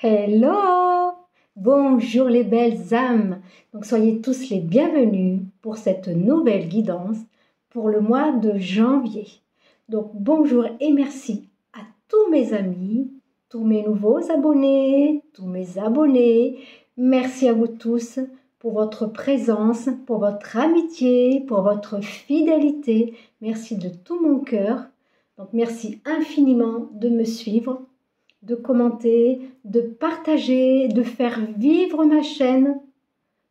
Hello! Bonjour les belles âmes! Donc soyez tous les bienvenus pour cette nouvelle guidance pour le mois de janvier. Donc bonjour et merci à tous mes amis, tous mes nouveaux abonnés, tous mes abonnés. Merci à vous tous pour votre présence, pour votre amitié, pour votre fidélité. Merci de tout mon cœur. Donc merci infiniment de me suivre, de commenter, de partager, de faire vivre ma chaîne,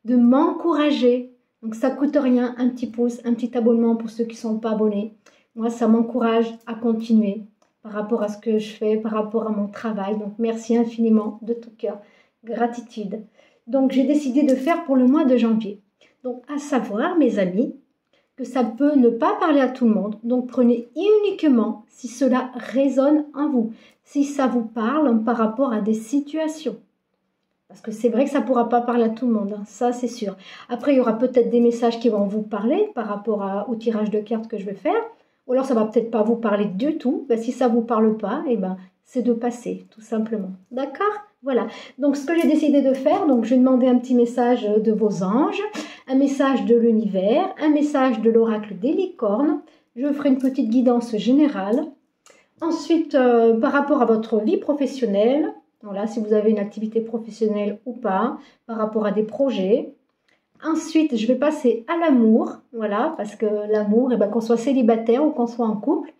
de m'encourager. Donc ça coûte rien, un petit pouce, un petit abonnement pour ceux qui ne sont pas abonnés. Moi, ça m'encourage à continuer par rapport à ce que je fais, par rapport à mon travail. Donc merci infiniment de tout cœur. Gratitude. Donc j'ai décidé de faire pour le mois de janvier. Donc à savoir, mes amis, que ça peut ne pas parler à tout le monde. Donc prenez uniquement si cela résonne en vous, si ça vous parle par rapport à des situations. Parce que c'est vrai que ça ne pourra pas parler à tout le monde, hein, ça c'est sûr. Après, il y aura peut-être des messages qui vont vous parler par rapport au tirage de cartes que je vais faire. Ou alors ça ne va peut-être pas vous parler du tout. Ben, si ça ne vous parle pas, eh ben, c'est de passer, tout simplement. D'accord? Voilà. Donc ce que j'ai décidé de faire, donc je vais demander un petit message de vos anges, un message de l'univers, un message de l'oracle des licornes. Je ferai une petite guidance générale. Ensuite, par rapport à votre vie professionnelle, voilà, si vous avez une activité professionnelle ou pas, par rapport à des projets. Ensuite, je vais passer à l'amour, voilà, parce que l'amour, eh ben, qu'on soit célibataire ou qu'on soit en couple.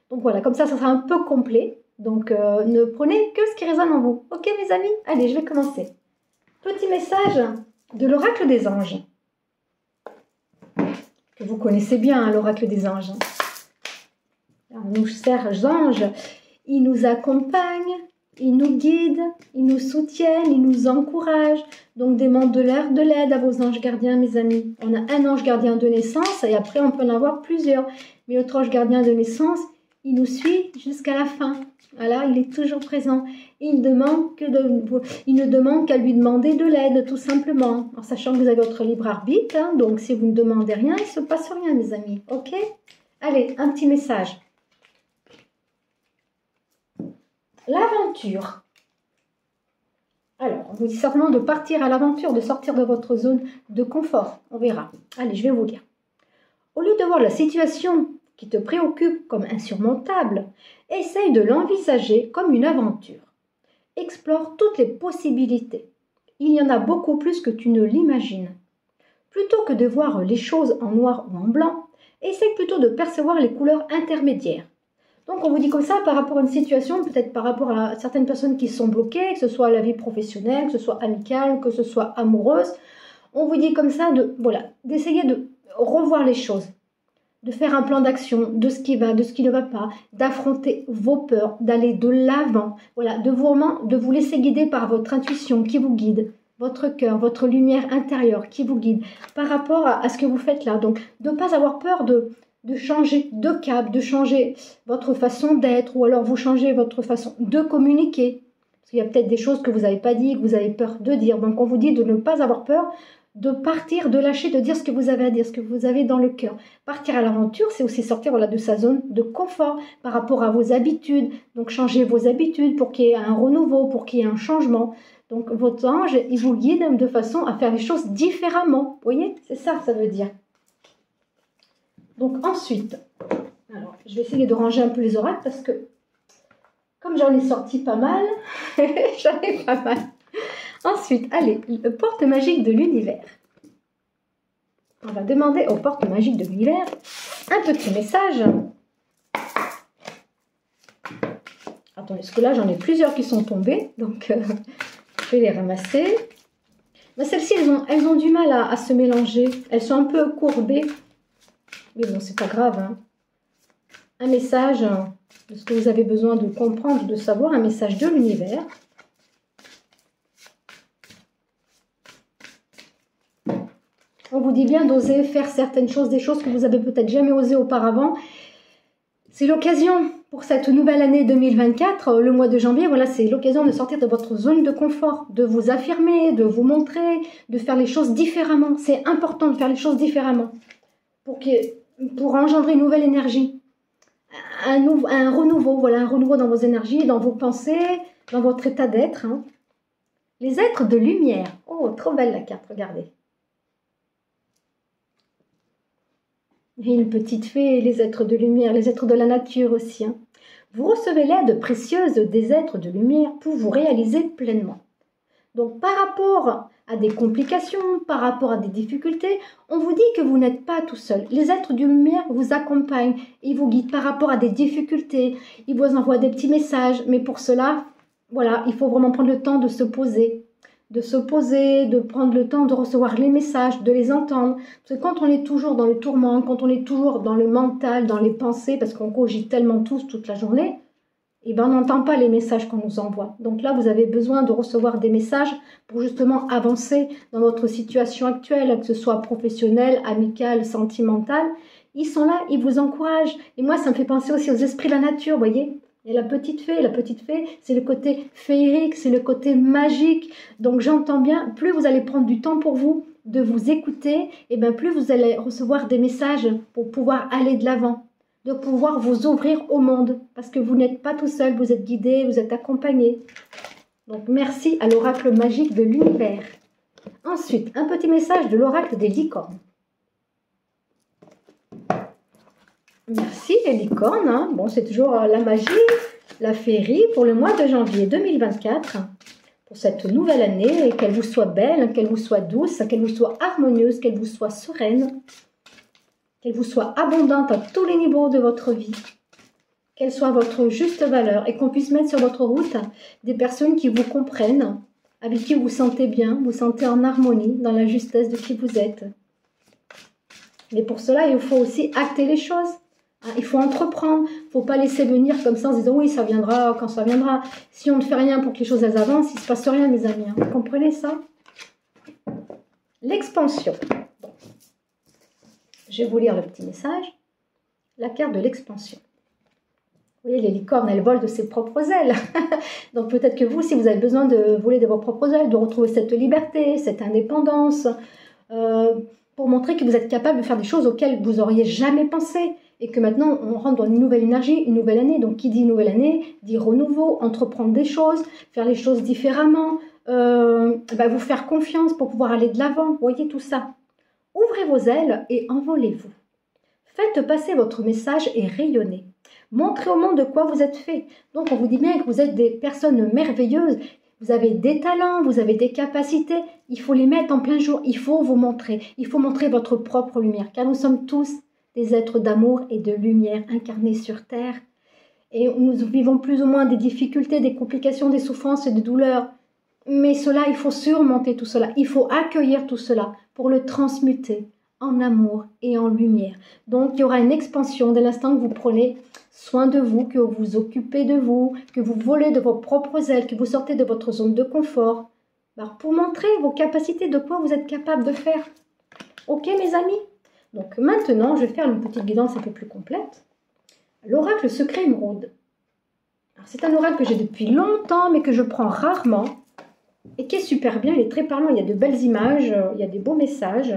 Donc voilà, comme ça sera un peu complet. Donc ne prenez que ce qui résonne en vous. Ok mes amis? Allez, je vais commencer. Petit message de l'oracle des anges. Que vous connaissez bien, hein, l'oracle des anges. Alors, nos chers anges, ils nous accompagnent, ils nous guident, ils nous soutiennent, ils nous encouragent. Donc demandez de l'aide à vos anges gardiens, mes amis. On a un ange gardien de naissance et après on peut en avoir plusieurs. Mais notre ange gardien de naissance, il nous suit jusqu'à la fin. Voilà, il est toujours présent. Et il ne demande qu'à lui demander de l'aide, tout simplement. En sachant que vous avez votre libre arbitre. Hein, donc si vous ne demandez rien, il ne se passe rien, mes amis. Ok? Allez, un petit message. L'aventure. Alors, on vous dit simplement de partir à l'aventure, de sortir de votre zone de confort. On verra. Allez, je vais vous lire. Au lieu de voir la situation qui te préoccupe comme insurmontable, essaye de l'envisager comme une aventure. Explore toutes les possibilités. Il y en a beaucoup plus que tu ne l'imagines. Plutôt que de voir les choses en noir ou en blanc, essaye plutôt de percevoir les couleurs intermédiaires. Donc, on vous dit comme ça par rapport à une situation, peut-être par rapport à certaines personnes qui sont bloquées, que ce soit la vie professionnelle, que ce soit amicale, que ce soit amoureuse. On vous dit comme ça d'essayer de revoir les choses, de faire un plan d'action, de ce qui va, de ce qui ne va pas, d'affronter vos peurs, d'aller de l'avant, voilà, de vous laisser guider par votre intuition qui vous guide, votre cœur, votre lumière intérieure qui vous guide par rapport à ce que vous faites là. Donc, de ne pas avoir peur de changer de cap, de changer votre façon d'être, ou alors vous changez votre façon de communiquer. Parce qu'il y a peut-être des choses que vous n'avez pas dit, que vous avez peur de dire. Donc on vous dit de ne pas avoir peur, de partir, de lâcher, de dire ce que vous avez à dire, ce que vous avez dans le cœur. Partir à l'aventure, c'est aussi sortir de sa zone de confort par rapport à vos habitudes. Donc changer vos habitudes pour qu'il y ait un renouveau, pour qu'il y ait un changement. Donc votre ange, il vous guide de façon à faire les choses différemment. Vous voyez, c'est ça que ça veut dire. Donc ensuite, alors, je vais essayer de ranger un peu les oracles parce que comme j'en ai sorti pas mal, j'en ai pas mal. Ensuite, allez, le porte magique de l'univers. On va demander au porte magique de l'univers un petit message. Attendez, parce que là j'en ai plusieurs qui sont tombés, donc je vais les ramasser. Mais celles-ci, elles ont du mal à se mélanger. Elles sont un peu courbées. Mais bon, c'est pas grave. Hein. Un message de ce que vous avez besoin de comprendre, de savoir, un message de l'univers. On vous dit bien d'oser faire certaines choses, des choses que vous avez peut-être jamais osé auparavant. C'est l'occasion pour cette nouvelle année 2024, le mois de janvier, voilà, c'est l'occasion de sortir de votre zone de confort, de vous affirmer, de vous montrer, de faire les choses différemment. C'est important de faire les choses différemment pour engendrer une nouvelle énergie, un renouveau, voilà, un renouveau dans vos énergies, dans vos pensées, dans votre état d'être. Hein. Les êtres de lumière. Oh, trop belle la carte, regardez. Et une petite fée, les êtres de lumière, les êtres de la nature aussi. Hein. Vous recevez l'aide précieuse des êtres de lumière pour vous réaliser pleinement. Donc par rapport à des complications, par rapport à des difficultés, on vous dit que vous n'êtes pas tout seul. Les êtres de lumière vous accompagnent, ils vous guident par rapport à des difficultés, ils vous envoient des petits messages, mais pour cela, voilà, il faut vraiment prendre le temps de se poser, de prendre le temps de recevoir les messages, de les entendre. Parce que quand on est toujours dans le tourment, quand on est toujours dans le mental, dans les pensées, parce qu'on cogite tellement tous toute la journée, eh ben, on n'entend pas les messages qu'on nous envoie. Donc là, vous avez besoin de recevoir des messages pour justement avancer dans votre situation actuelle, que ce soit professionnelle, amicale, sentimentale. Ils sont là, ils vous encouragent. Et moi, ça me fait penser aussi aux esprits de la nature, vous voyez. Et la petite fée, c'est le côté féerique, c'est le côté magique. Donc j'entends bien, plus vous allez prendre du temps pour vous, de vous écouter, et bien plus vous allez recevoir des messages pour pouvoir aller de l'avant, de pouvoir vous ouvrir au monde. Parce que vous n'êtes pas tout seul, vous êtes guidé, vous êtes accompagné. Donc merci à l'oracle magique de l'univers. Ensuite, un petit message de l'oracle des licornes. Merci les licornes. Hein. Bon, c'est toujours la magie, la féerie pour le mois de janvier 2024. Pour cette nouvelle année, qu'elle vous soit belle, qu'elle vous soit douce, qu'elle vous soit harmonieuse, qu'elle vous soit sereine, qu'elle vous soit abondante à tous les niveaux de votre vie, qu'elle soit votre juste valeur et qu'on puisse mettre sur votre route des personnes qui vous comprennent, avec qui vous vous sentez bien, vous sentez en harmonie, dans la justesse de qui vous êtes. Mais pour cela, il faut aussi acter les choses. Il faut entreprendre, il ne faut pas laisser venir comme ça en se disant oui, ça viendra quand ça viendra. Si on ne fait rien pour que les choses elles avancent, il ne se passe rien, mes amis. Hein. Vous comprenez ça? L'expansion. Bon. Je vais vous lire le petit message. La carte de l'expansion. Vous voyez, les licornes, elles volent de ses propres ailes. Donc peut-être que vous, si vous avez besoin de voler de vos propres ailes, de retrouver cette liberté, cette indépendance, pour montrer que vous êtes capable de faire des choses auxquelles vous n'auriez jamais pensé. Et que maintenant, on rentre dans une nouvelle énergie, une nouvelle année. Donc, qui dit nouvelle année, dit renouveau, entreprendre des choses, faire les choses différemment, vous faire confiance pour pouvoir aller de l'avant. Vous voyez tout ça. Ouvrez vos ailes et envolez-vous. Faites passer votre message et rayonnez. Montrez au monde de quoi vous êtes fait. Donc, on vous dit bien que vous êtes des personnes merveilleuses. Vous avez des talents, vous avez des capacités. Il faut les mettre en plein jour. Il faut vous montrer. Il faut montrer votre propre lumière. Car nous sommes tous des êtres d'amour et de lumière incarnés sur Terre. Et nous vivons plus ou moins des difficultés, des complications, des souffrances et des douleurs. Mais cela, il faut surmonter tout cela. Il faut accueillir tout cela pour le transmuter en amour et en lumière. Donc, il y aura une expansion dès l'instant que vous prenez soin de vous, que vous vous occupez de vous, que vous volez de vos propres ailes, que vous sortez de votre zone de confort. Alors, pour montrer vos capacités, de quoi vous êtes capable de faire. Ok, mes amis? Donc maintenant, je vais faire une petite guidance un peu plus complète. L'oracle secret émeraude. C'est un oracle que j'ai depuis longtemps, mais que je prends rarement. Et qui est super bien, il est très parlant, il y a de belles images, il y a des beaux messages.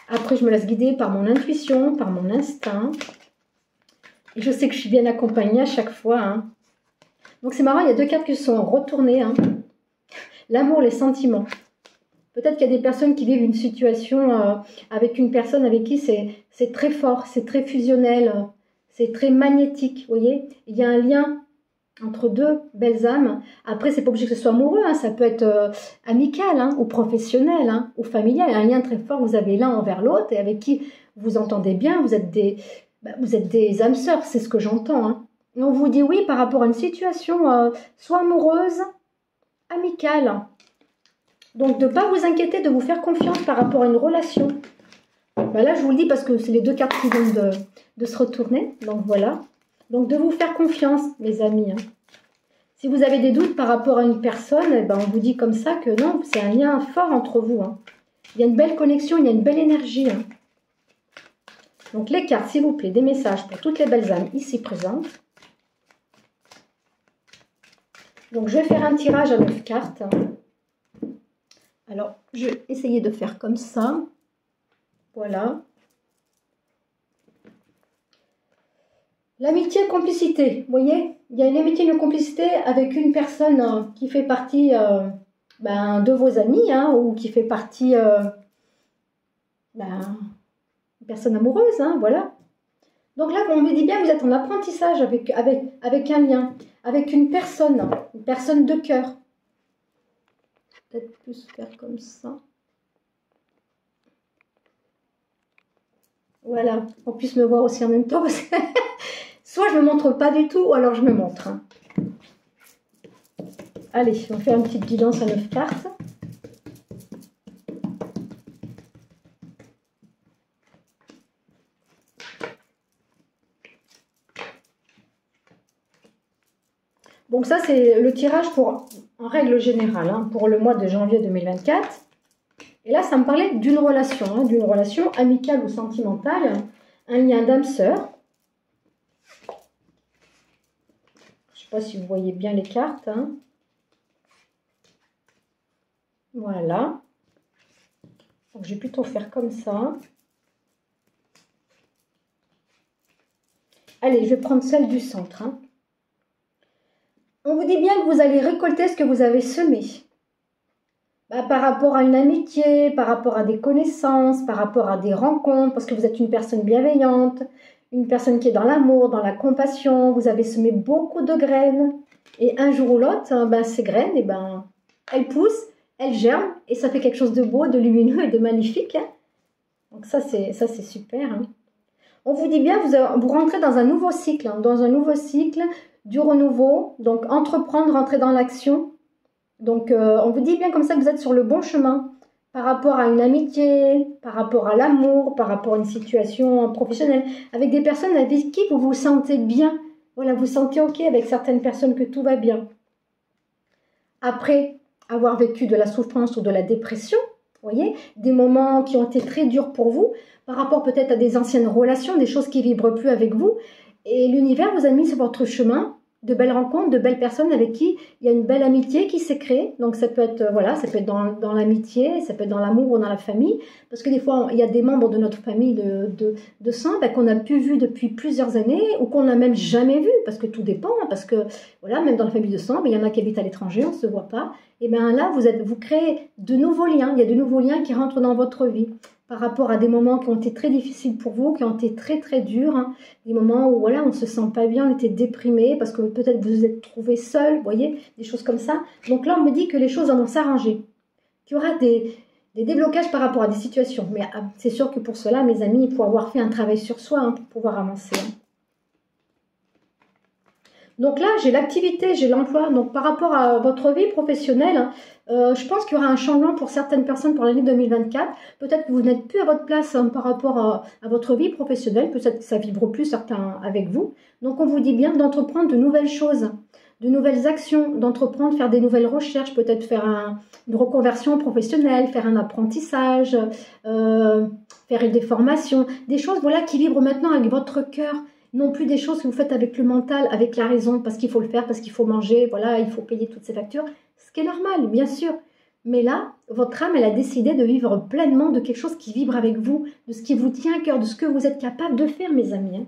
Après, je me laisse guider par mon intuition, par mon instinct. Et je sais que je suis bien accompagnée à chaque fois. Hein. Donc c'est marrant, il y a deux cartes qui sont retournées. Hein. L'amour, les sentiments. Peut-être qu'il y a des personnes qui vivent une situation avec une personne avec qui c'est très fort, c'est très fusionnel, c'est très magnétique, vous voyez. Il y a un lien entre deux belles âmes. Après, c'est pas obligé que ce soit amoureux, hein, ça peut être amical hein, ou professionnel hein, ou familial. Il y a un lien très fort que vous avez l'un envers l'autre et avec qui vous entendez bien, vous êtes des âmes sœurs, c'est ce que j'entends. Hein. Et on vous dit oui par rapport à une situation soit amoureuse, amicale. Donc, de ne pas vous inquiéter, de vous faire confiance par rapport à une relation. Ben là, je vous le dis parce que c'est les deux cartes qui viennent de se retourner. Donc, voilà. Donc, de vous faire confiance, mes amis. Hein. Si vous avez des doutes par rapport à une personne, eh ben, on vous dit comme ça que non, c'est un lien fort entre vous. Hein. Il y a une belle connexion, il y a une belle énergie. Hein. Donc, les cartes, s'il vous plaît, des messages pour toutes les belles âmes ici présentes. Donc, je vais faire un tirage à 9 cartes. Alors, je vais essayer de faire comme ça. Voilà. L'amitié, complicité. Vous voyez, il y a une amitié, une complicité avec une personne qui fait partie de vos amis, hein, ou qui fait partie ben, une personne amoureuse, hein, voilà. Donc là, on me dit bien, vous êtes en apprentissage avec un lien, avec une personne de cœur. Peut-être plus faire comme ça. Voilà, qu'on puisse me voir aussi en même temps. Parce que soit je ne me montre pas du tout, ou alors je me montre. Hein. Allez, on fait une petite guidance à 9 cartes. Donc ça, c'est le tirage en règle générale, hein, pour le mois de janvier 2024. Et là, ça me parlait d'une relation amicale ou sentimentale, un lien d'âme-sœur. Je ne sais pas si vous voyez bien les cartes. Hein. Voilà. Donc, je vais plutôt faire comme ça. Allez, je vais prendre celle du centre. Hein. On vous dit bien que vous allez récolter ce que vous avez semé. Par rapport à une amitié, par rapport à des connaissances, par rapport à des rencontres, parce que vous êtes une personne bienveillante, une personne qui est dans l'amour, dans la compassion, vous avez semé beaucoup de graines. Et un jour ou l'autre, ces graines, elles poussent, elles germent, et ça fait quelque chose de beau, de lumineux et de magnifique. Hein. Donc ça, c'est super. Hein. On vous dit bien, vous rentrez dans un nouveau cycle, du renouveau, donc entreprendre, rentrer dans l'action. Donc on vous dit bien comme ça que vous êtes sur le bon chemin par rapport à une amitié, par rapport à l'amour, par rapport à une situation professionnelle, avec des personnes avec qui vous vous sentez bien. Voilà, vous sentez ok avec certaines personnes que tout va bien. Après avoir vécu de la souffrance ou de la dépression, vous voyez, des moments qui ont été très durs pour vous, par rapport peut-être à des anciennes relations, des choses qui ne vibrent plus avec vous, et l'univers vous a mis sur votre chemin de belles rencontres, de belles personnes avec qui il y a une belle amitié qui s'est créée. Donc ça peut être, ça peut être dans l'amitié, ça peut être dans l'amour ou dans la famille. Parce que des fois, il y a des membres de notre famille de sang qu'on a pu vu depuis plusieurs années ou qu'on n'a même jamais vu. Parce que tout dépend. Parce que, même dans la famille de sang, il y en a qui habitent à l'étranger, on ne se voit pas. Et bien là, vous créez de nouveaux liens. Il y a de nouveaux liens qui rentrent dans votre vie. Par rapport à des moments qui ont été très difficiles pour vous, qui ont été très très durs, hein. Des moments où on ne se sent pas bien, on était déprimé parce que peut-être vous vous êtes trouvé seul, vous voyez, des choses comme ça. Donc là, on me dit que les choses vont s'arranger, qu'il y aura des déblocages par rapport à des situations. Mais c'est sûr que pour cela, mes amis, il faut avoir fait un travail sur soi hein, pour pouvoir avancer. Hein. Donc là, j'ai l'activité, j'ai l'emploi. Donc par rapport à votre vie professionnelle, je pense qu'il y aura un changement pour certaines personnes pour l'année 2024. Peut-être que vous n'êtes plus à votre place hein, par rapport à votre vie professionnelle. Peut-être que ça vibre plus certains avec vous. Donc on vous dit bien d'entreprendre de nouvelles choses, de nouvelles actions, d'entreprendre, faire des nouvelles recherches, peut-être faire une reconversion professionnelle, faire un apprentissage, faire des formations, des choses qui vibrent maintenant avec votre cœur. Non plus des choses que vous faites avec le mental, avec la raison, parce qu'il faut le faire, parce qu'il faut manger, il faut payer toutes ces factures. Ce qui est normal, bien sûr. Mais là, votre âme, elle a décidé de vivre pleinement de quelque chose qui vibre avec vous, de ce qui vous tient à cœur, de ce que vous êtes capable de faire, mes amis. Hein.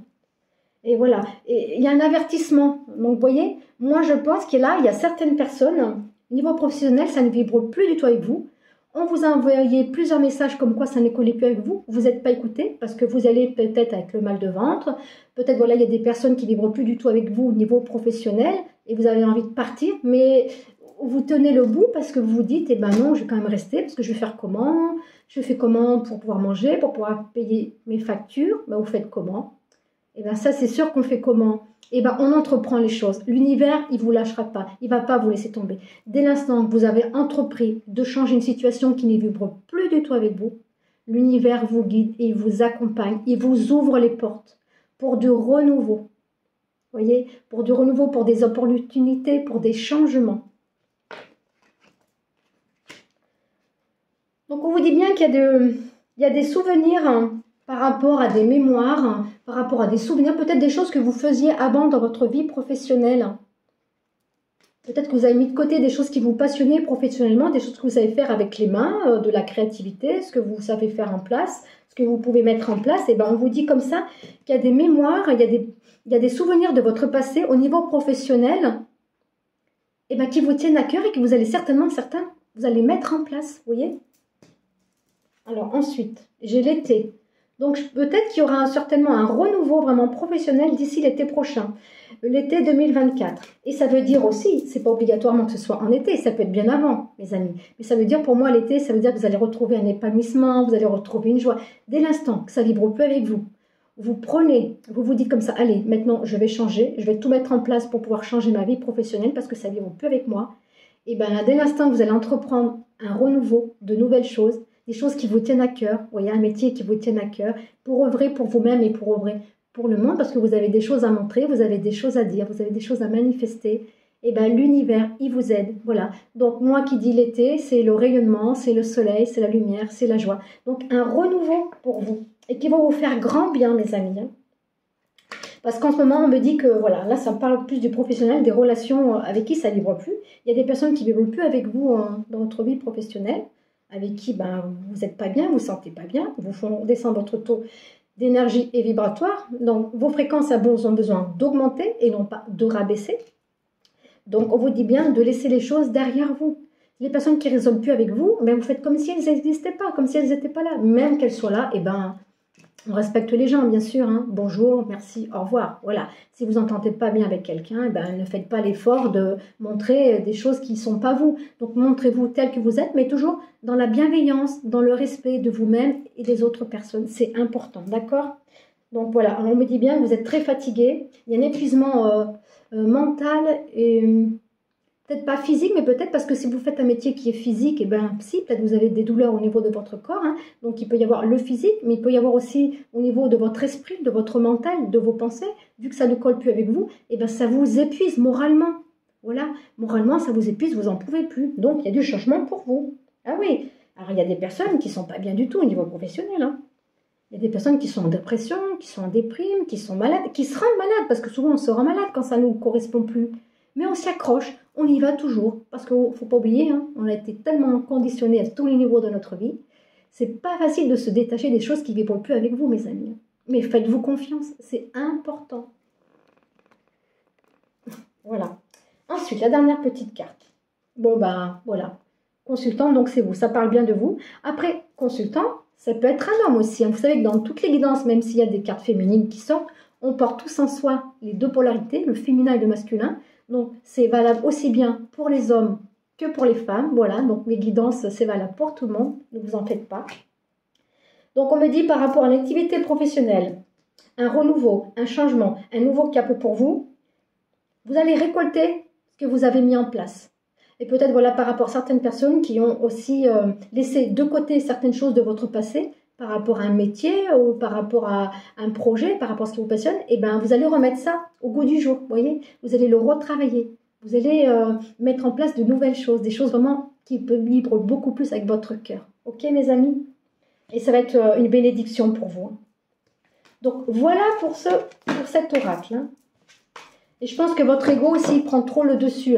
Et voilà. Et il y a un avertissement. Donc, vous voyez, moi, je pense qu'il y a certaines personnes, au niveau professionnel, ça ne vibre plus du tout avec vous. On vous a envoyé plusieurs messages comme quoi ça ne collait plus avec vous. Vous n'êtes pas écouté parce que vous allez peut-être avec le mal de ventre. Peut-être il y a des personnes qui ne vibrent plus du tout avec vous au niveau professionnel et vous avez envie de partir. Mais vous tenez le bout parce que vous vous dites, non, je vais quand même rester parce que je vais faire comment? Je fais comment pour pouvoir manger, pour pouvoir payer mes factures? Vous faites comment? Ça, c'est sûr qu'on fait comment? On entreprend les choses. L'univers, il ne vous lâchera pas. Il ne va pas vous laisser tomber. Dès l'instant que vous avez entrepris de changer une situation qui ne vibre plus du tout avec vous, l'univers vous guide et il vous accompagne. Il vous ouvre les portes pour du renouveau. Vous voyez? Pour du renouveau, pour des opportunités, pour des changements. Donc, on vous dit bien qu'il y a des souvenirs hein, par rapport à des mémoires, hein, par rapport à des souvenirs, peut-être des choses que vous faisiez avant dans votre vie professionnelle. Peut-être que vous avez mis de côté des choses qui vous passionnaient professionnellement, des choses que vous savez faire avec les mains, de la créativité, ce que vous savez faire en place, ce que vous pouvez mettre en place. On vous dit comme ça qu'il y a des mémoires, il y a des souvenirs de votre passé au niveau professionnel qui vous tiennent à cœur et que vous allez certainement, certains, Vous allez mettre en place, vous voyez. Alors ensuite, j'ai l'été. Donc peut-être qu'il y aura certainement un renouveau vraiment professionnel d'ici l'été prochain, l'été 2024. Et ça veut dire aussi, c'est pas obligatoirement que ce soit en été, ça peut être bien avant, mes amis. Mais ça veut dire pour moi l'été, ça veut dire que vous allez retrouver un épanouissement, vous allez retrouver une joie. Dès l'instant que ça vibre plus avec vous, vous prenez, vous vous dites comme ça, allez, maintenant je vais changer, je vais tout mettre en place pour pouvoir changer ma vie professionnelle parce que ça vibre plus avec moi. Et bien dès l'instant que vous allez entreprendre un renouveau de nouvelles choses, des choses qui vous tiennent à cœur, vous voyez, un métier qui vous tienne à cœur, pour œuvrer pour vous-même et pour œuvrer pour le monde, parce que vous avez des choses à montrer, vous avez des choses à dire, vous avez des choses à manifester, et bien l'univers, il vous aide, voilà. Donc moi qui dis l'été, c'est le rayonnement, c'est le soleil, c'est la lumière, c'est la joie. Donc un renouveau pour vous, et qui va vous faire grand bien, mes amis. Parce qu'en ce moment, on me dit que, voilà, là ça parle plus du professionnel, des relations avec qui ça ne vibre plus. Il y a des personnes qui ne vibrent plus avec vous dans votre vie professionnelle, avec qui vous n'êtes pas bien, vous ne vous sentez pas bien, vous font descendre votre taux d'énergie et vibratoire. Donc, vos fréquences ont besoin d'augmenter et non pas de rabaisser. Donc, on vous dit bien de laisser les choses derrière vous. Les personnes qui ne résonnent plus avec vous, vous faites comme si elles n'existaient pas, comme si elles n'étaient pas là. Même qu'elles soient là, on respecte les gens, bien sûr. Bonjour, merci, au revoir. Voilà. Si vous n'entendez pas bien avec quelqu'un, ne faites pas l'effort de montrer des choses qui ne sont pas vous. Donc, montrez-vous tel que vous êtes, mais toujours dans la bienveillance, dans le respect de vous-même et des autres personnes. C'est important, d'accord? Donc, voilà. On me dit bien que vous êtes très fatigué. Il y a un épuisement mental et peut-être pas physique, mais peut-être parce que si vous faites un métier qui est physique, si, peut-être vous avez des douleurs au niveau de votre corps. Donc, il peut y avoir le physique, mais il peut y avoir aussi au niveau de votre esprit, de votre mental, de vos pensées. Vu que ça ne colle plus avec vous, ça vous épuise moralement. Voilà, moralement, ça vous épuise, vous n'en pouvez plus. Donc, il y a du changement pour vous. Ah oui, alors il y a des personnes qui ne sont pas bien du tout au niveau professionnel. Il y a des personnes qui sont en dépression, qui sont en déprime, qui sont malades, qui se rendent malades, parce que souvent on se rend malade quand ça ne nous correspond plus. Mais on s'y accroche, on y va toujours, parce qu'il ne faut pas oublier, on a été tellement conditionnés à tous les niveaux de notre vie, c'est pas facile de se détacher des choses qui ne vibrent plus avec vous, mes amis. Mais faites-vous confiance, c'est important. Voilà. Ensuite, la dernière petite carte. Bon, voilà. Consultant, donc c'est vous, ça parle bien de vous. Après, consultant, ça peut être un homme aussi. Vous savez que dans toutes les guidances, même s'il y a des cartes féminines qui sortent, on porte tous en soi les deux polarités, le féminin et le masculin. Donc, c'est valable aussi bien pour les hommes que pour les femmes. Voilà, donc les guidances, c'est valable pour tout le monde. Ne vous en faites pas. Donc, on me dit par rapport à l'activité professionnelle, un renouveau, un changement, un nouveau cap pour vous, vous allez récolter ce que vous avez mis en place. Et peut-être, voilà, par rapport à certaines personnes qui ont aussi laissé de côté certaines choses de votre passé, par rapport à un métier ou par rapport à un projet, par rapport à ce qui vous passionne, vous allez remettre ça au goût du jour, vous voyez. Vous allez le retravailler. Vous allez mettre en place de nouvelles choses, des choses vraiment qui vibrent beaucoup plus avec votre cœur. Ok, mes amis? Et ça va être une bénédiction pour vous. Donc, voilà pour cet oracle. Et je pense que votre ego aussi prend trop le dessus.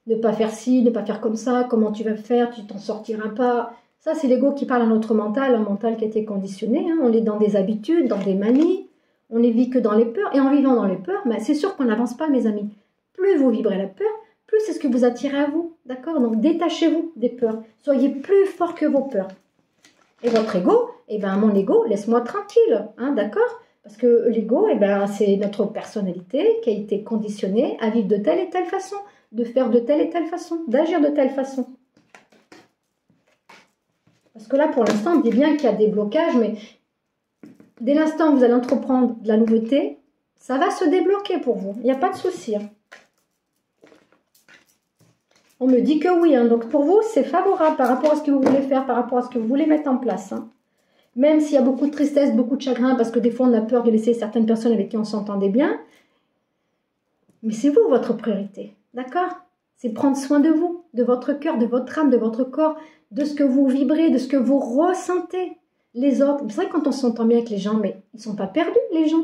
Ne pas faire ci, ne pas faire comme ça, comment tu vas faire, tu t'en sortiras pas. Ça, c'est l'ego qui parle à notre mental, un mental qui a été conditionné. On est dans des habitudes, dans des manies, on ne vit que dans les peurs. Et en vivant dans les peurs, c'est sûr qu'on n'avance pas, mes amis. Plus vous vibrez la peur, plus c'est ce que vous attirez à vous. D'accord? Donc, détachez-vous des peurs. Soyez plus fort que vos peurs. Et votre ego, mon ego, laisse-moi tranquille. D'accord? Parce que l'ego, c'est notre personnalité qui a été conditionnée à vivre de telle et telle façon, de faire de telle et telle façon, d'agir de telle façon. Parce que là, pour l'instant, on dit bien qu'il y a des blocages, mais dès l'instant où vous allez entreprendre de la nouveauté, ça va se débloquer pour vous. Il n'y a pas de souci. On me dit que oui. Donc pour vous, c'est favorable par rapport à ce que vous voulez faire, par rapport à ce que vous voulez mettre en place. Même s'il y a beaucoup de tristesse, beaucoup de chagrin, parce que des fois, on a peur de laisser certaines personnes avec qui on s'entendait bien. Mais c'est vous, votre priorité. D'accord? C'est prendre soin de vous, de votre cœur, de votre âme, de votre corps, de ce que vous vibrez, de ce que vous ressentez. Les autres, c'est vrai que quand on s'entend bien avec les gens, mais ils ne sont pas perdus, les gens.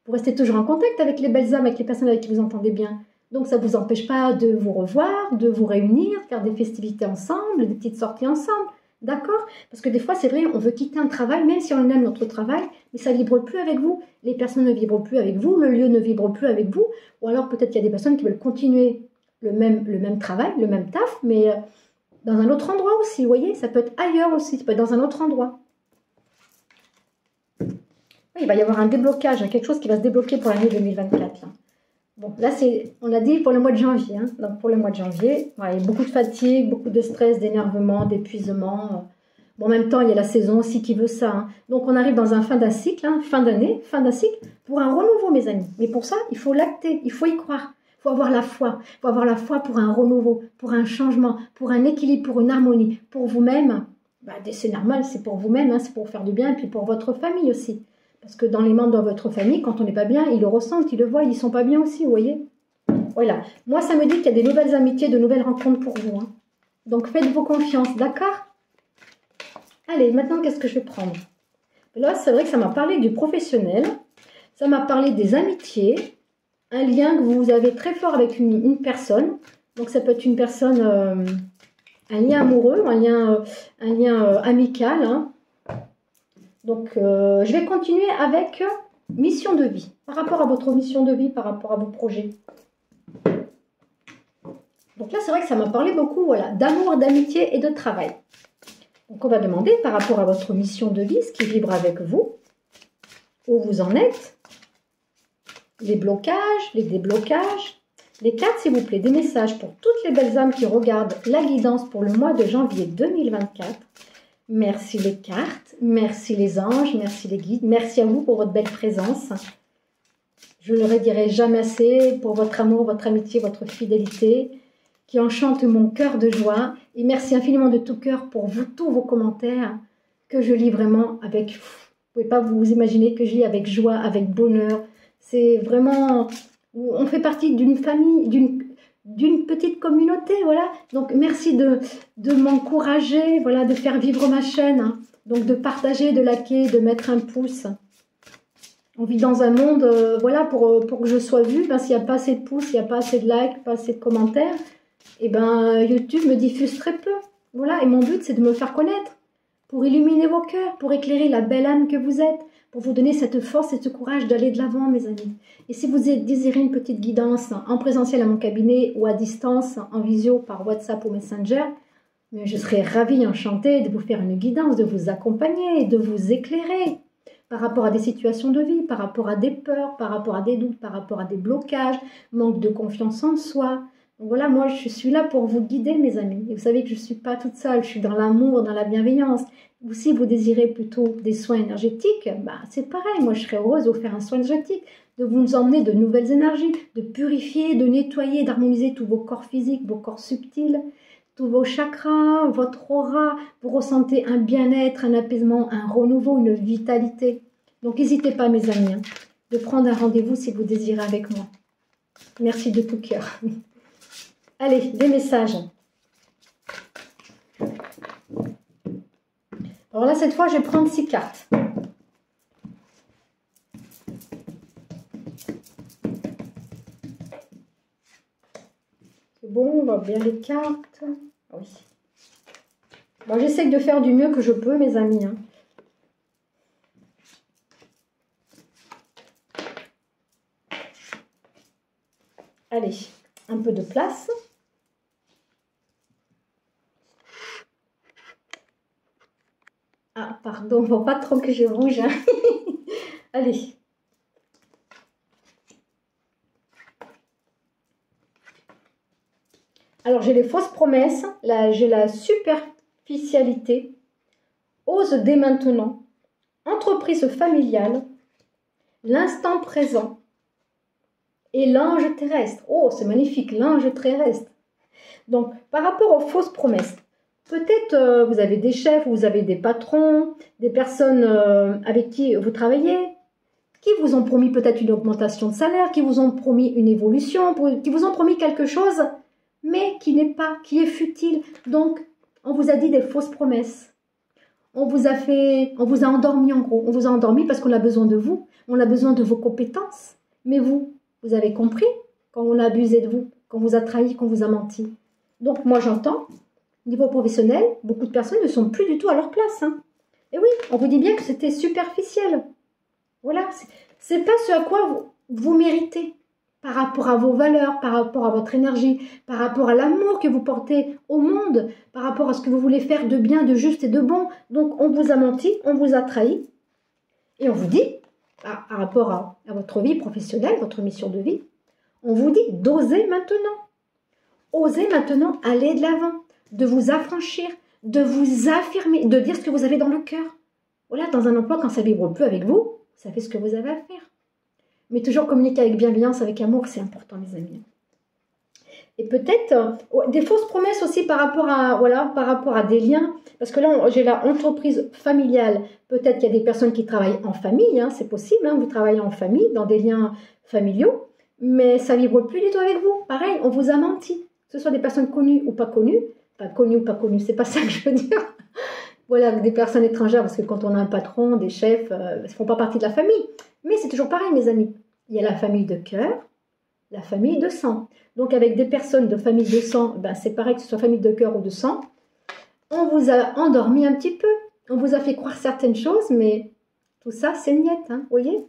Vous restez toujours en contact avec les belles âmes, avec les personnes avec qui vous entendez bien. Donc, ça ne vous empêche pas de vous revoir, de vous réunir, faire des festivités ensemble, des petites sorties ensemble. D'accord? Parce que des fois, c'est vrai, on veut quitter un travail, même si on aime notre travail, mais ça ne vibre plus avec vous. Les personnes ne vibrent plus avec vous, le lieu ne vibre plus avec vous. Ou alors, peut-être qu'il y a des personnes qui veulent continuer le même travail, le même taf, mais dans un autre endroit aussi, vous voyez, ça peut être ailleurs aussi, ça peut être dans un autre endroit. Oui, il va y avoir un déblocage, hein, quelque chose qui va se débloquer pour l'année 2024. Là. Bon, là, on l'a dit pour le mois de janvier. Hein. Donc, pour le mois de janvier, ouais, il y a beaucoup de fatigue, beaucoup de stress, d'énervement, d'épuisement. Bon, en même temps, il y a la saison aussi qui veut ça. Hein. Donc, on arrive dans un fin d'un cycle, hein, fin d'année, fin d'un cycle, pour un renouveau, mes amis. Mais pour ça, il faut l'acter, il faut y croire. Il faut avoir la foi. Il faut avoir la foi pour un renouveau, pour un changement, pour un équilibre, pour une harmonie. Pour vous-même, bah, c'est normal, c'est pour vous-même, hein, c'est pour faire du bien, et puis pour votre famille aussi. Parce que dans les membres de votre famille, quand on n'est pas bien, ils le ressentent, ils le voient, ils ne sont pas bien aussi, vous voyez. Voilà. Moi, ça me dit qu'il y a des nouvelles amitiés, de nouvelles rencontres pour vous. Hein. Donc, faites-vous confiance, d'accord? Allez, maintenant, qu'est-ce que je vais prendre? Là, c'est vrai que ça m'a parlé du professionnel. Ça m'a parlé des amitiés. Un lien que vous avez très fort avec une personne. Donc, ça peut être une personne, un lien amoureux, un lien amical, hein. Donc, je vais continuer avec mission de vie. Par rapport à votre mission de vie, par rapport à vos projets. Donc là, c'est vrai que ça m'a parlé beaucoup, voilà, d'amour, d'amitié et de travail. Donc, on va demander par rapport à votre mission de vie, ce qui vibre avec vous, où vous en êtes, les blocages, les déblocages, les cartes, s'il vous plaît, des messages pour toutes les belles âmes qui regardent la guidance pour le mois de janvier 2024. Merci les cartes, merci les anges, merci les guides, merci à vous pour votre belle présence. Je ne le redirai jamais assez pour votre amour, votre amitié, votre fidélité qui enchante mon cœur de joie. Et merci infiniment de tout cœur pour vous, tous vos commentaires que je lis vraiment avec, vous ne pouvez pas vous imaginer que je lis avec joie, avec bonheur. C'est vraiment, on fait partie d'une famille, d'une petite communauté, voilà. Donc, merci de m'encourager, voilà, de faire vivre ma chaîne. Hein. Donc, de partager, de liker, de mettre un pouce. On vit dans un monde, voilà, pour que je sois vue, ben, s'il n'y a pas assez de pouces, s'il n'y a pas assez de likes, pas assez de commentaires, et ben, YouTube me diffuse très peu. Voilà, et mon but, c'est de me faire connaître, pour illuminer vos cœurs, pour éclairer la belle âme que vous êtes, pour vous donner cette force et ce courage d'aller de l'avant, mes amis. Et si vous désirez une petite guidance en présentiel à mon cabinet ou à distance, en visio, par WhatsApp ou Messenger, je serai ravie, enchantée de vous faire une guidance, de vous accompagner, de vous éclairer par rapport à des situations de vie, par rapport à des peurs, par rapport à des doutes, par rapport à des blocages, manque de confiance en soi. Donc voilà, moi je suis là pour vous guider, mes amis. Et vous savez que je ne suis pas toute seule, je suis dans l'amour, dans la bienveillance. Ou si vous désirez plutôt des soins énergétiques, bah, c'est pareil, moi je serais heureuse de vous faire un soin énergétique, de vous emmener de nouvelles énergies, de purifier, de nettoyer, d'harmoniser tous vos corps physiques, vos corps subtils, tous vos chakras, votre aura. Vous ressentez un bien-être, un apaisement, un renouveau, une vitalité. Donc n'hésitez pas, mes amis, hein, de prendre un rendez-vous si vous désirez avec moi. Merci de tout cœur. Allez, des messages. Alors là, cette fois, je vais prendre 6 cartes. C'est bon, on voit bien les cartes. Oui. Bon, j'essaie de faire du mieux que je peux, mes amis. Hein. Allez, un peu de place. Ah, pardon, faut pas trop que je bouge. Hein. Allez. Alors, j'ai les fausses promesses, j'ai la superficialité, ose dès maintenant, entreprise familiale, l'instant présent et l'ange terrestre. Oh, c'est magnifique, l'ange terrestre. Donc, par rapport aux fausses promesses, peut-être vous avez des chefs, vous avez des patrons, des personnes avec qui vous travaillez, qui vous ont promis peut-être une augmentation de salaire, qui vous ont promis une évolution, qui vous ont promis quelque chose, mais qui n'est pas, qui est futile. Donc, on vous a dit des fausses promesses. On vous a endormi en gros. On vous a endormi parce qu'on a besoin de vous, on a besoin de vos compétences. Mais vous avez compris quand on a abusé de vous, qu'on vous a trahi, qu'on vous a menti. Donc, moi j'entends, niveau professionnel, beaucoup de personnes ne sont plus du tout à leur place. Hein. Et oui, on vous dit bien que c'était superficiel. Voilà, c'est pas ce à quoi vous méritez. par rapport à vos valeurs, par rapport à votre énergie, par rapport à l'amour que vous portez au monde, par rapport à ce que vous voulez faire de bien, de juste et de bon. Donc, on vous a menti, on vous a trahi. Et on vous dit, par rapport à votre vie professionnelle, votre mission de vie, on vous dit d'oser maintenant. Osez maintenant aller de l'avant, de vous affranchir, de vous affirmer, de dire ce que vous avez dans le cœur. Voilà, dans un emploi, quand ça vibre peu avec vous, vous savez ce que vous avez à faire. Mais toujours communiquer avec bienveillance, avec amour, c'est important, les amis. Et peut-être des fausses promesses aussi par rapport à, voilà, par rapport à des liens. Parce que là, j'ai la entreprise familiale. Peut-être qu'il y a des personnes qui travaillent en famille, hein, c'est possible, hein, vous travaillez en famille, dans des liens familiaux, mais ça vibre plus du tout avec vous. Pareil, on vous a menti. Que ce soit des personnes connues ou pas connues, c'est pas ça que je veux dire. Voilà, des personnes étrangères, parce que quand on a un patron, des chefs, ils ne font pas partie de la famille. Mais c'est toujours pareil, mes amis. Il y a la famille de cœur, la famille de sang. Donc, avec des personnes de famille de sang, ben, c'est pareil que ce soit famille de cœur ou de sang. On vous a endormi un petit peu. On vous a fait croire certaines choses, mais tout ça, c'est niette, hein, vous voyez.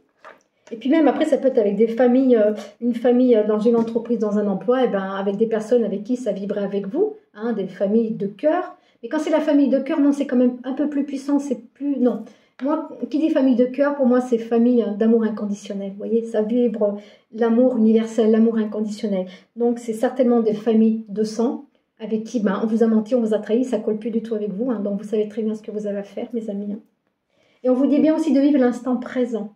Et puis même après, ça peut être avec des familles, une famille dans une entreprise, dans un emploi, et ben, avec des personnes avec qui ça vibrait avec vous, hein, des familles de cœur. Mais quand c'est la famille de cœur, non, c'est quand même un peu plus puissant, c'est plus... Non. Moi, qui dit famille de cœur, pour moi, c'est famille d'amour inconditionnel. Vous voyez, ça vibre l'amour universel, l'amour inconditionnel. Donc, c'est certainement des familles de sang avec qui ben, on vous a menti, on vous a trahi, ça ne colle plus du tout avec vous. Hein, donc, vous savez très bien ce que vous avez à faire, mes amis. Hein. Et on vous dit bien aussi de vivre l'instant présent.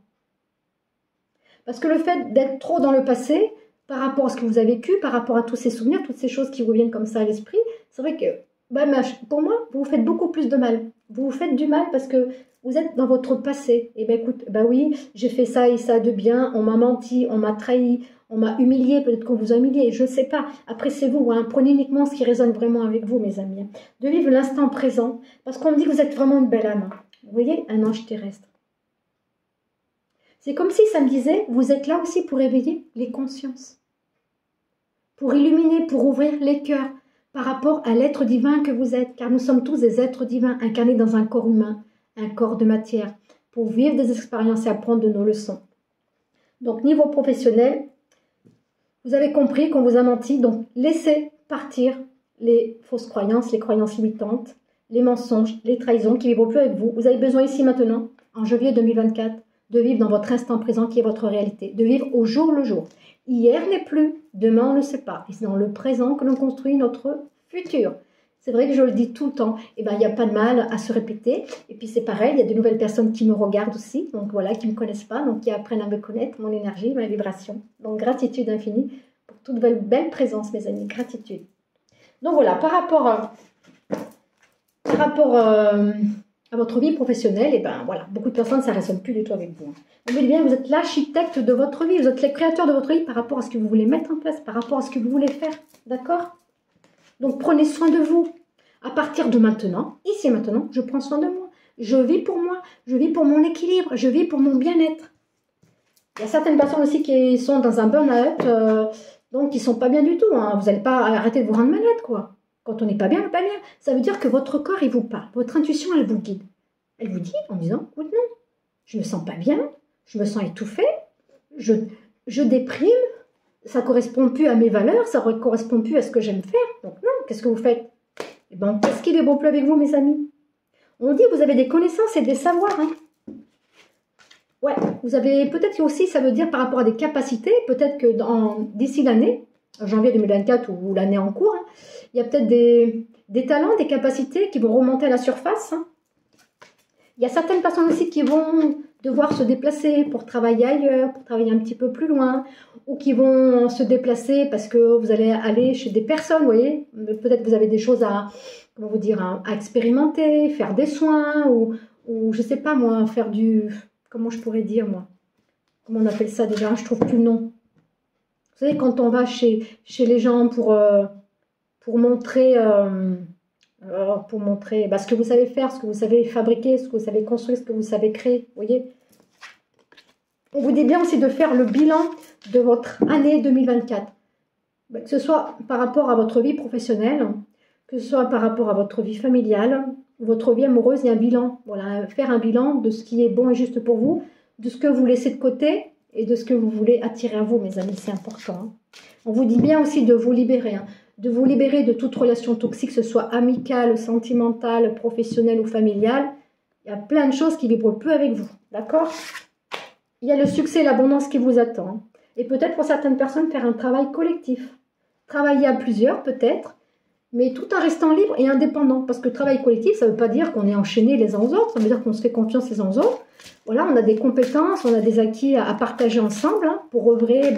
Parce que le fait d'être trop dans le passé, par rapport à ce que vous avez vécu, par rapport à tous ces souvenirs, toutes ces choses qui vous viennent comme ça à l'esprit, c'est vrai que bah, pour moi, vous vous faites beaucoup plus de mal. Vous vous faites du mal parce que vous êtes dans votre passé. Et bien écoute, bah oui, j'ai fait ça et ça de bien, on m'a menti, on m'a trahi, on m'a humilié, peut-être qu'on vous a humilié, je ne sais pas. Après, c'est vous, hein. Prenez uniquement ce qui résonne vraiment avec vous, mes amis. Hein. De vivre l'instant présent, parce qu'on me dit que vous êtes vraiment une belle âme. Vous voyez, un ange terrestre. C'est comme si ça me disait, vous êtes là aussi pour éveiller les consciences, pour illuminer, pour ouvrir les cœurs par rapport à l'être divin que vous êtes, car nous sommes tous des êtres divins incarnés dans un corps humain, un corps de matière, pour vivre des expériences et apprendre de nos leçons. Donc, niveau professionnel, vous avez compris qu'on vous a menti, donc laissez partir les fausses croyances, les croyances limitantes, les mensonges, les trahisons qui ne vibrent plus avec vous. Vous avez besoin ici maintenant, en janvier 2024, de vivre dans votre instant présent qui est votre réalité, de vivre au jour le jour. Hier n'est plus, demain on ne sait pas. Et c'est dans le présent que l'on construit notre futur. C'est vrai que je le dis tout le temps, et ben, il n'y a pas de mal à se répéter. Et puis c'est pareil, il y a de nouvelles personnes qui me regardent aussi, donc voilà, qui ne me connaissent pas, donc qui apprennent à me connaître, mon énergie, ma vibration. Donc gratitude infinie pour toute belle présence, mes amis, gratitude. Donc voilà, par rapport à votre vie professionnelle, et ben voilà, beaucoup de personnes, ça ne résonne plus du tout avec vous. Vous voyez bien, vous êtes l'architecte de votre vie, vous êtes le créateur de votre vie par rapport à ce que vous voulez mettre en place, par rapport à ce que vous voulez faire, d'accord? Donc prenez soin de vous. À partir de maintenant, ici et maintenant, je prends soin de moi. Je vis pour moi, je vis pour mon équilibre, je vis pour mon bien-être. Il y a certaines personnes aussi qui sont dans un burn-out, donc qui ne sont pas bien du tout. Hein. Vous n'allez pas arrêter de vous rendre malade, quoi. Quand on n'est pas bien, on n'est pas bien. Ça veut dire que votre corps, il vous parle. Votre intuition, elle vous guide. Elle vous dit en disant, écoute, non, je ne me sens pas bien, je me sens étouffée, je déprime, ça ne correspond plus à mes valeurs, ça ne correspond plus à ce que j'aime faire. Donc non, qu'est-ce que vous faites? Eh bien, qu'est-ce qui est bon plus avec vous, mes amis? On dit que vous avez des connaissances et des savoirs. Hein. Ouais, vous avez peut-être aussi, ça veut dire par rapport à des capacités, peut-être que d'ici l'année, janvier 2024 ou l'année en cours, hein, il y a peut-être des talents, des capacités qui vont remonter à la surface. Hein. Il y a certaines personnes aussi qui vont devoir se déplacer pour travailler ailleurs, pour travailler un petit peu plus loin, ou qui vont se déplacer parce que vous allez aller chez des personnes, vous voyez, peut-être que vous avez des choses à, comment vous dire, à expérimenter, faire des soins, ou je sais pas moi, faire du, comment je pourrais dire moi, comment on appelle ça déjà, je trouve plus le nom. Vous savez, quand on va chez les gens pour montrer... pour montrer ce que vous savez faire, ce que vous savez fabriquer, ce que vous savez construire, ce que vous savez créer, vous voyez. On vous dit bien aussi de faire le bilan de votre année 2024. Que ce soit par rapport à votre vie professionnelle, que ce soit par rapport à votre vie familiale, votre vie amoureuse, il y a un bilan. Voilà, faire un bilan de ce qui est bon et juste pour vous, de ce que vous laissez de côté et de ce que vous voulez attirer à vous, mes amis, c'est important. Hein. On vous dit bien aussi de vous libérer, hein, de vous libérer de toute relation toxique, que ce soit amicale, sentimentale, professionnelle ou familiale. Il y a plein de choses qui vibrent peu avec vous, d'accord? Il y a le succès et l'abondance qui vous attend. Et peut-être pour certaines personnes, faire un travail collectif. Travailler à plusieurs, peut-être, mais tout en restant libre et indépendant. Parce que travail collectif, ça ne veut pas dire qu'on est enchaînés les uns aux autres, ça veut dire qu'on se fait confiance les uns aux autres. Voilà, on a des compétences, on a des acquis à partager ensemble, hein, pour œuvrer,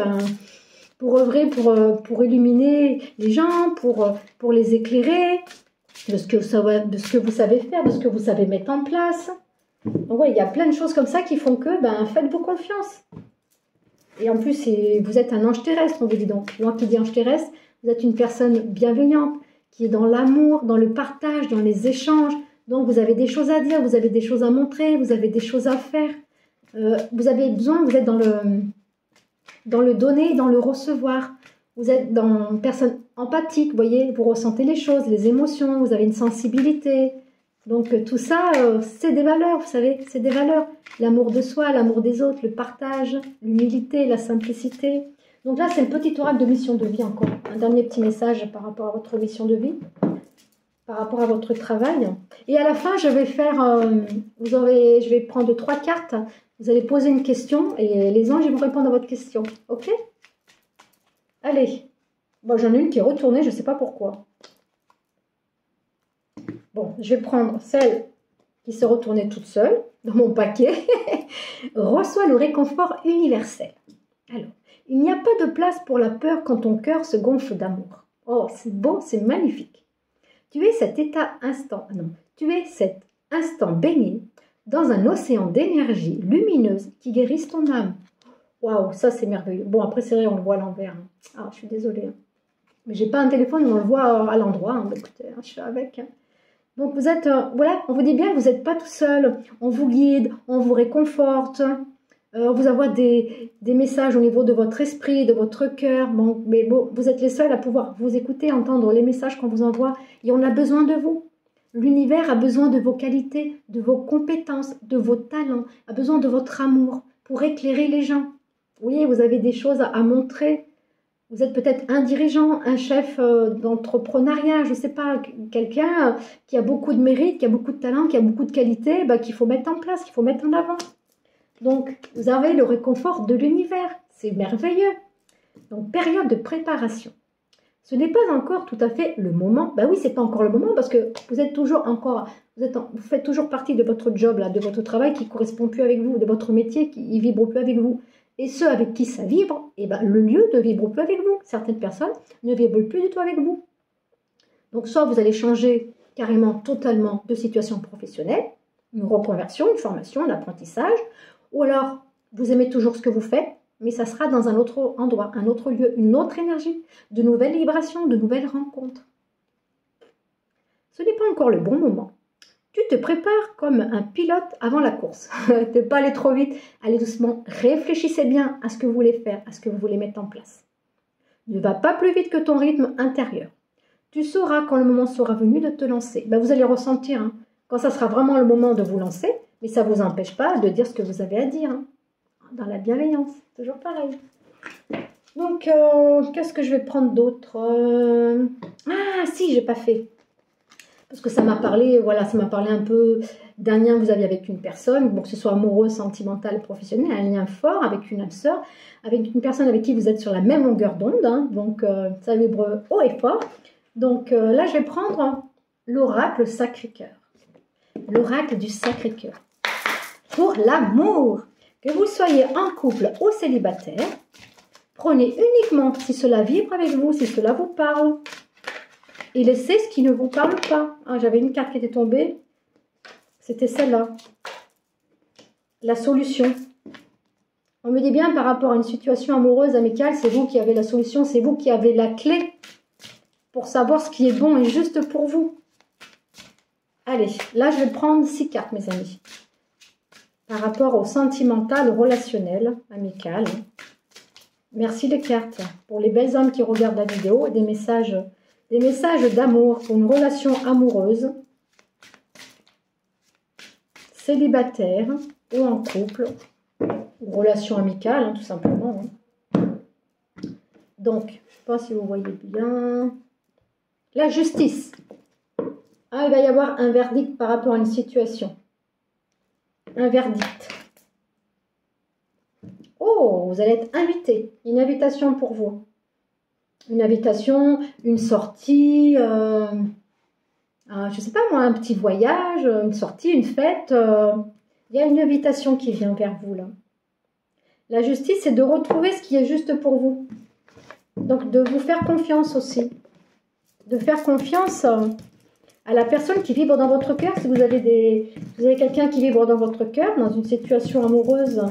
pour illuminer les gens, pour les éclairer, de ce que vous savez faire, de ce que vous savez mettre en place. Donc ouais, il y a plein de choses comme ça qui font que, faites-vous confiance. Et en plus, vous êtes un ange terrestre, on vous dit donc. Moi qui dis ange terrestre, vous êtes une personne bienveillante, qui est dans l'amour, dans le partage, dans les échanges. Donc vous avez des choses à dire, vous avez des choses à montrer, vous avez des choses à faire. Vous avez besoin, vous êtes dans le donner, dans le recevoir. Vous êtes dans une personne empathique, vous voyez, vous ressentez les choses, les émotions, vous avez une sensibilité. Donc tout ça, c'est des valeurs, vous savez, c'est des valeurs. L'amour de soi, l'amour des autres, le partage, l'humilité, la simplicité. Donc là, c'est le petit oracle de mission de vie encore. Un dernier petit message par rapport à votre mission de vie, par rapport à votre travail. Et à la fin, je vais faire, je vais prendre 3 cartes. Vous allez poser une question et les anges ils vont répondre à votre question. Ok? Allez. Bon, j'en ai une qui est retournée, je ne sais pas pourquoi. Bon, je vais prendre celle qui s'est retournée toute seule dans mon paquet. Reçois le réconfort universel. Alors, il n'y a pas de place pour la peur quand ton cœur se gonfle d'amour. Oh, c'est beau, c'est magnifique. Tu es cet instant baigné dans un océan d'énergie lumineuse qui guérisse ton âme. Waouh, ça c'est merveilleux. Bon, après c'est vrai, on le voit à l'envers. Hein. Ah, je suis désolée. Hein. Mais j'ai pas un téléphone, mais on le voit à l'endroit. Hein. Écoutez, hein, je suis avec. Hein. Donc vous êtes, voilà, on vous dit bien que vous n'êtes pas tout seul. On vous guide, on vous réconforte. On vous envoie des messages au niveau de votre esprit, de votre cœur. Bon, mais bon, vous êtes les seuls à pouvoir vous écouter, entendre les messages qu'on vous envoie. Et on a besoin de vous. L'univers a besoin de vos qualités, de vos compétences, de vos talents, a besoin de votre amour pour éclairer les gens. Vous voyez, vous avez des choses à montrer. Vous êtes peut-être un dirigeant, un chef d'entrepreneuriat, je ne sais pas, quelqu'un qui a beaucoup de mérite, qui a beaucoup de talent, qui a beaucoup de qualités, qu'il faut mettre en place, qu'il faut mettre en avant. Donc, vous avez le réconfort de l'univers. C'est merveilleux. Donc, période de préparation. Ce n'est pas encore tout à fait le moment. Ben oui, c'est pas encore le moment parce que vous êtes toujours vous faites toujours partie de votre job, là, de votre travail qui ne correspond plus avec vous, de votre métier qui ne vibre plus avec vous. Et ceux avec qui ça vibre, le lieu ne vibre plus avec vous. Certaines personnes ne vibrent plus du tout avec vous. Donc, soit vous allez changer carrément, totalement de situation professionnelle, une reconversion, une formation, un apprentissage, ou alors vous aimez toujours ce que vous faites, mais ça sera dans un autre endroit, un autre lieu, une autre énergie, de nouvelles vibrations, de nouvelles rencontres. Ce n'est pas encore le bon moment. Tu te prépares comme un pilote avant la course. Ne pas aller trop vite, allez doucement. Réfléchissez bien à ce que vous voulez faire, à ce que vous voulez mettre en place. Ne va pas plus vite que ton rythme intérieur. Tu sauras quand le moment sera venu de te lancer. Vous allez ressentir hein, quand ça sera vraiment le moment de vous lancer, mais ça ne vous empêche pas de dire ce que vous avez à dire. Hein. Dans la bienveillance, toujours pareil. Donc, qu'est-ce que je vais prendre d'autre Ah, si, j'ai pas fait. Parce que ça m'a parlé, voilà, ça m'a parlé un peu d'un lien que vous aviez avec une personne, bon, que ce soit amoureux, sentimental, professionnel, un lien fort avec une âme sœur, avec une personne avec qui vous êtes sur la même longueur d'onde, hein, donc ça vibre haut et fort. Donc là, je vais prendre l'oracle Sacré-Cœur. L'oracle du Sacré-Cœur. Pour l'amour, que vous soyez en couple ou célibataire, prenez uniquement si cela vibre avec vous, si cela vous parle. Et laissez ce qui ne vous parle pas. Ah, j'avais une carte qui était tombée. C'était celle-là. La solution. On me dit bien par rapport à une situation amoureuse, amicale, c'est vous qui avez la solution, c'est vous qui avez la clé pour savoir ce qui est bon et juste pour vous. Allez, là je vais prendre 6 cartes, mes amis. Par rapport au sentimental, au relationnel, amical. Merci les cartes pour les belles âmes qui regardent la vidéo et des messages d'amour pour une relation amoureuse, célibataire ou en couple. ou relation amicale, hein, tout simplement. Hein. Donc, je ne sais pas si vous voyez bien. La justice. Ah, il va y avoir un verdict par rapport à une situation. Un verdict. Oh, vous allez être invité. Une invitation pour vous. Une invitation, une sortie, je ne sais pas moi, un petit voyage, une sortie, une fête. Il y a une invitation qui vient vers vous là. La justice, c'est de retrouver ce qui est juste pour vous. Donc, de vous faire confiance aussi. De faire confiance à la personne qui vibre dans votre cœur. Si vous avez, vous avez quelqu'un qui vibre dans votre cœur, dans une situation amoureuse,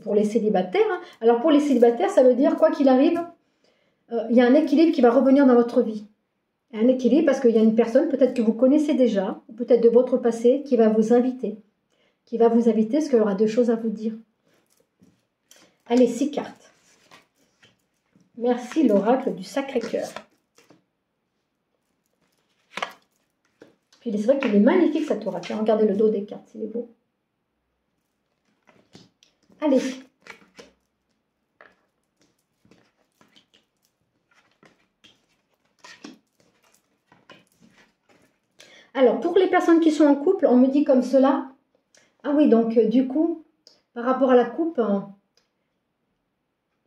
pour les célibataires. Hein. Alors, pour les célibataires, ça veut dire, quoi qu'il arrive, il y a un équilibre qui va revenir dans votre vie. Un équilibre parce qu'il y a une personne, peut-être que vous connaissez déjà, ou peut-être de votre passé, qui va vous inviter. Qui va vous inviter parce qu'il y aura deux choses à vous dire. Allez, 6 cartes. Merci l'oracle du Sacré-Cœur. Puis c'est vrai qu'il est magnifique cet oracle. Regardez le dos des cartes, il est beau. Allez. Alors, pour les personnes qui sont en couple, on me dit comme cela. Ah oui, donc du coup, par rapport à la coupe,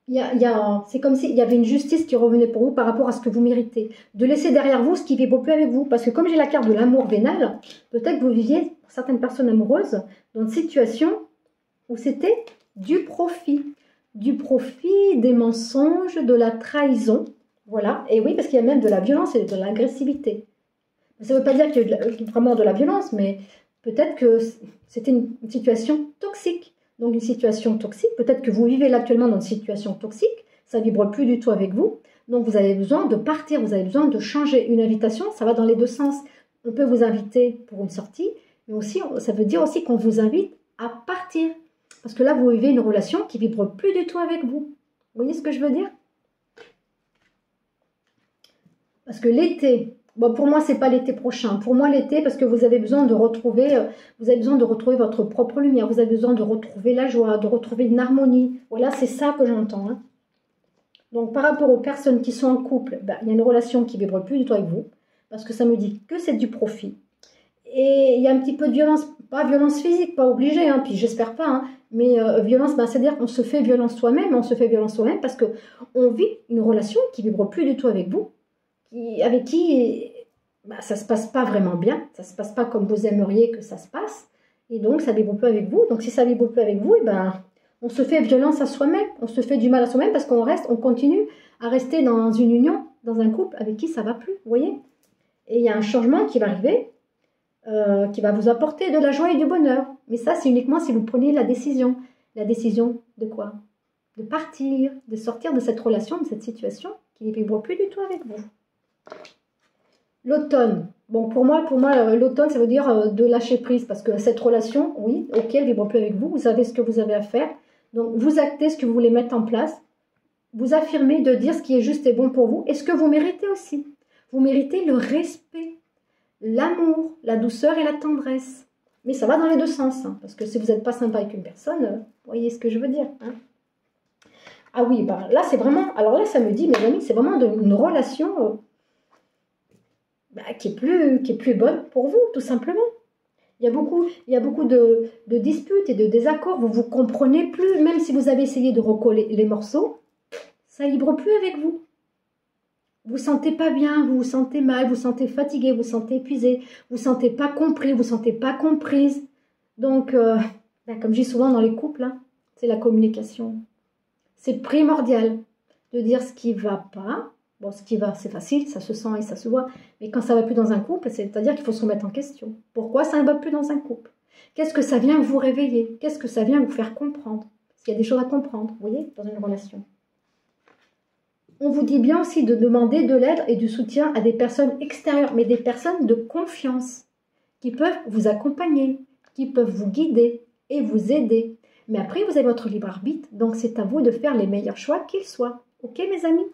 c'est comme s'il y avait une justice qui revenait pour vous par rapport à ce que vous méritez. De laisser derrière vous ce qui ne vibre plus avec vous. Parce que comme j'ai la carte de l'amour vénal, peut-être que vous viviez, pour certaines personnes amoureuses, dans une situation où c'était du profit. Du profit, des mensonges, de la trahison. Voilà. Et oui, parce qu'il y a même de la violence et de l'agressivité. Ça ne veut pas dire qu'il y a vraiment de la violence, mais peut-être que c'était une situation toxique. Donc une situation toxique, peut-être que vous vivez là actuellement dans une situation toxique, ça ne vibre plus du tout avec vous. Donc vous avez besoin de partir, vous avez besoin de changer. Une invitation, ça va dans les deux sens. On peut vous inviter pour une sortie, mais aussi ça veut dire aussi qu'on vous invite à partir. Parce que là, vous vivez une relation qui ne vibre plus du tout avec vous. Vous voyez ce que je veux dire? Parce que l'été, bon, pour moi, ce n'est pas l'été prochain. Pour moi, l'été, parce que vous avez besoin de retrouver, votre propre lumière. Vous avez besoin de retrouver la joie, de retrouver une harmonie. Voilà, c'est ça que j'entends. Hein. Donc, par rapport aux personnes qui sont en couple, il y a une relation qui ne vibre plus du tout avec vous. Parce que ça me dit que c'est du profit. Et il y a un petit peu de violence, pas violence physique, pas obligé, hein, puis j'espère pas, hein, mais violence, c'est-à-dire qu'on se fait violence soi-même, parce qu'on vit une relation qui ne vibre plus du tout avec vous. Avec qui ça ne se passe pas vraiment bien, ça ne se passe pas comme vous aimeriez que ça se passe, et donc ça ne vibre plus avec vous. Donc si ça ne vibre plus avec vous, on se fait violence à soi-même, on se fait du mal à soi-même parce on continue à rester dans une union, dans un couple avec qui ça ne va plus, vous voyez. Et il y a un changement qui va arriver, qui va vous apporter de la joie et du bonheur. Mais ça, c'est uniquement si vous prenez la décision. La décision de quoi? De partir, de sortir de cette relation, de cette situation qui ne vibre plus du tout avec vous. L'automne. Bon, pour moi l'automne, ça veut dire de lâcher prise. Parce que cette relation, oui, ok, elle ne vibre plus avec vous. Vous savez ce que vous avez à faire. Donc, vous actez ce que vous voulez mettre en place. Vous affirmez de dire ce qui est juste et bon pour vous. Et ce que vous méritez aussi. Vous méritez le respect, l'amour, la douceur et la tendresse. Mais ça va dans les deux sens. Hein, parce que si vous n'êtes pas sympa avec une personne, vous voyez ce que je veux dire. Hein. Ah oui, là, c'est vraiment... Alors là, ça me dit, mes amis, c'est vraiment une relation... qui est plus bonne pour vous, tout simplement. Il y a beaucoup de disputes et de désaccords. Vous ne vous comprenez plus, même si vous avez essayé de recoller les morceaux, ça ne vibre plus avec vous. Vous ne vous sentez pas bien, vous vous sentez mal, vous vous sentez fatigué, vous vous sentez épuisé, vous ne vous sentez pas compris, vous ne vous sentez pas comprise. Donc, comme je dis souvent dans les couples, hein, c'est la communication. C'est primordial de dire ce qui ne va pas. Bon, ce qui va, c'est facile, ça se sent et ça se voit. Mais quand ça ne va plus dans un couple, c'est-à-dire qu'il faut se remettre en question. Pourquoi ça ne va plus dans un couple? Qu'est-ce que ça vient vous réveiller? Qu'est-ce que ça vient vous faire comprendre? Parce qu'il y a des choses à comprendre, vous voyez, dans une relation. On vous dit bien aussi de demander de l'aide et du soutien à des personnes extérieures, mais des personnes de confiance, qui peuvent vous accompagner, qui peuvent vous guider et vous aider. Mais après, vous avez votre libre arbitre, donc c'est à vous de faire les meilleurs choix qu'ils soient. Ok, mes amis?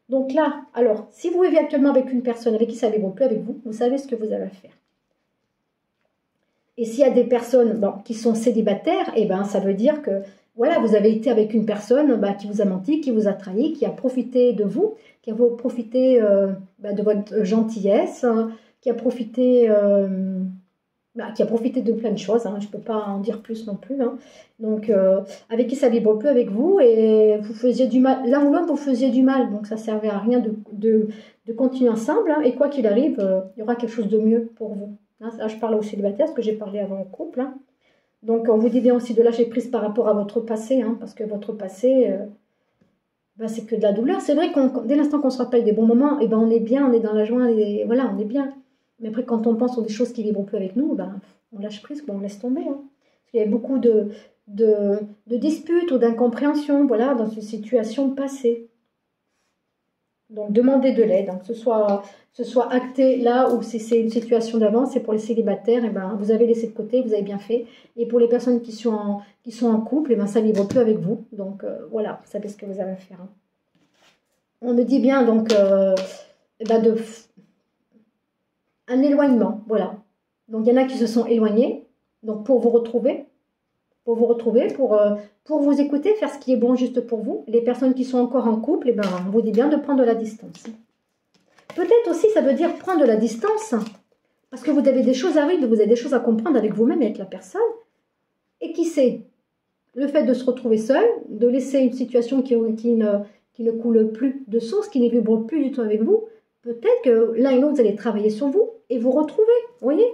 Donc là, alors, si vous vivez actuellement avec une personne avec qui ça ne vibre plus avec vous, vous savez ce que vous avez à faire. Et s'il y a des personnes bon, qui sont célibataires, eh ben, ça veut dire que voilà, vous avez été avec une personne qui vous a menti, qui vous a trahi, qui a profité de vous, qui a profité de votre gentillesse, hein, qui a profité de plein de choses, hein, je ne peux pas en dire plus non plus. Hein. Donc, avec qui ça vibre peu avec vous et vous faisiez du mal. L'un ou l'autre, vous faisiez du mal, donc ça ne servait à rien de continuer ensemble. Hein, et quoi qu'il arrive, il y aura quelque chose de mieux pour vous. Hein, là, je parle aux célibataires, parce que j'ai parlé avant au couple. Hein. Donc, on vous dit bien aussi de lâcher prise par rapport à votre passé, hein, parce que votre passé, c'est que de la douleur. C'est vrai que dès l'instant qu'on se rappelle des bons moments, eh ben, on est bien, on est dans la joie, et voilà, on est bien. Mais après, quand on pense aux des choses qui ne vibrent plus avec nous, on lâche prise, on laisse tomber. Hein. Parce qu'il y a beaucoup de disputes ou d'incompréhensions voilà, dans une situation passée. Donc, demandez de l'aide, hein, que ce soit acté là ou si c'est une situation d'avant, c'est pour les célibataires, vous avez laissé de côté, vous avez bien fait. Et pour les personnes qui sont en couple, ça ne vibre plus avec vous. Donc, voilà, vous savez ce que vous avez à faire. Hein. On me dit bien, donc, un éloignement, voilà. Donc, il y en a qui se sont éloignés, donc pour vous retrouver, pour vous écouter, faire ce qui est bon juste pour vous. Les personnes qui sont encore en couple, on vous dit bien de prendre de la distance. Peut-être aussi, ça veut dire prendre de la distance, parce que vous avez des choses à vivre, vous avez des choses à comprendre avec vous-même et avec la personne. Et qui sait, le fait de se retrouver seul, de laisser une situation qui ne coule plus de source, qui ne vibre plus du tout avec vous, peut-être que l'un et l'autre, vous allez travailler sur vous et vous retrouver, vous voyez.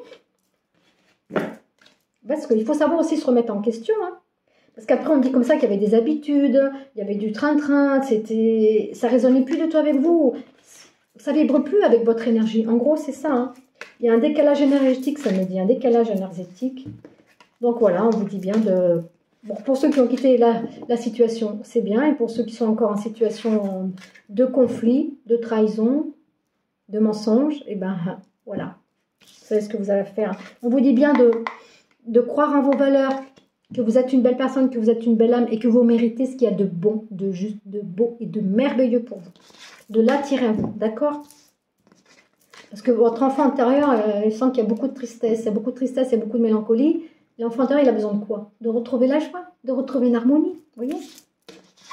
Parce qu'il faut savoir aussi se remettre en question. Hein. Parce qu'après, on dit comme ça qu'il y avait des habitudes, il y avait du train-train, ça ne résonnait plus du tout avec vous. Ça ne vibre plus avec votre énergie. En gros, c'est ça. Hein. Il y a un décalage énergétique, ça me dit, un décalage énergétique. Donc voilà, on vous dit bien de... Bon, pour ceux qui ont quitté la situation, c'est bien. Et pour ceux qui sont encore en situation de conflit, de trahison, de mensonge, voilà. Vous savez ce que vous allez faire. On vous dit bien de croire en vos valeurs, que vous êtes une belle personne, que vous êtes une belle âme et que vous méritez ce qu'il y a de bon, de juste, de beau et de merveilleux pour vous. De l'attirer à vous, d'accord? Parce que votre enfant intérieur, il sent qu'il y a beaucoup de tristesse, il y a beaucoup de tristesse, il y a beaucoup de mélancolie. L'enfant intérieur, il a besoin de quoi? De retrouver la joie, de retrouver une harmonie, vous voyez?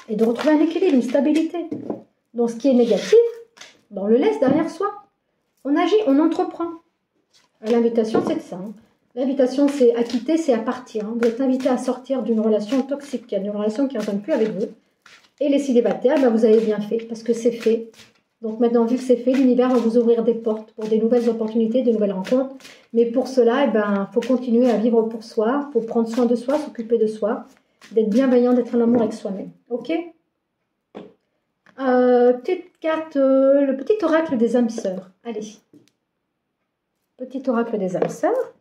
Et de retrouver un équilibre, une stabilité. Donc ce qui est négatif, on le laisse derrière soi. On agit, on entreprend. L'invitation, c'est ça. Hein. L'invitation, c'est à quitter, c'est à partir. Hein. Vous êtes invité à sortir d'une relation toxique, d'une relation qui ne résonne plus avec vous. Et les célibataires, vous avez bien fait, parce que c'est fait. Donc maintenant, vu que c'est fait, l'univers va vous ouvrir des portes pour des nouvelles opportunités, de nouvelles rencontres. Mais pour cela, faut continuer à vivre pour soi, pour prendre soin de soi, s'occuper de soi, d'être bienveillant, d'être en amour avec soi-même. Ok? Petite carte, le petit oracle des âmes sœurs. Allez. Petit oracle des âmes sœurs.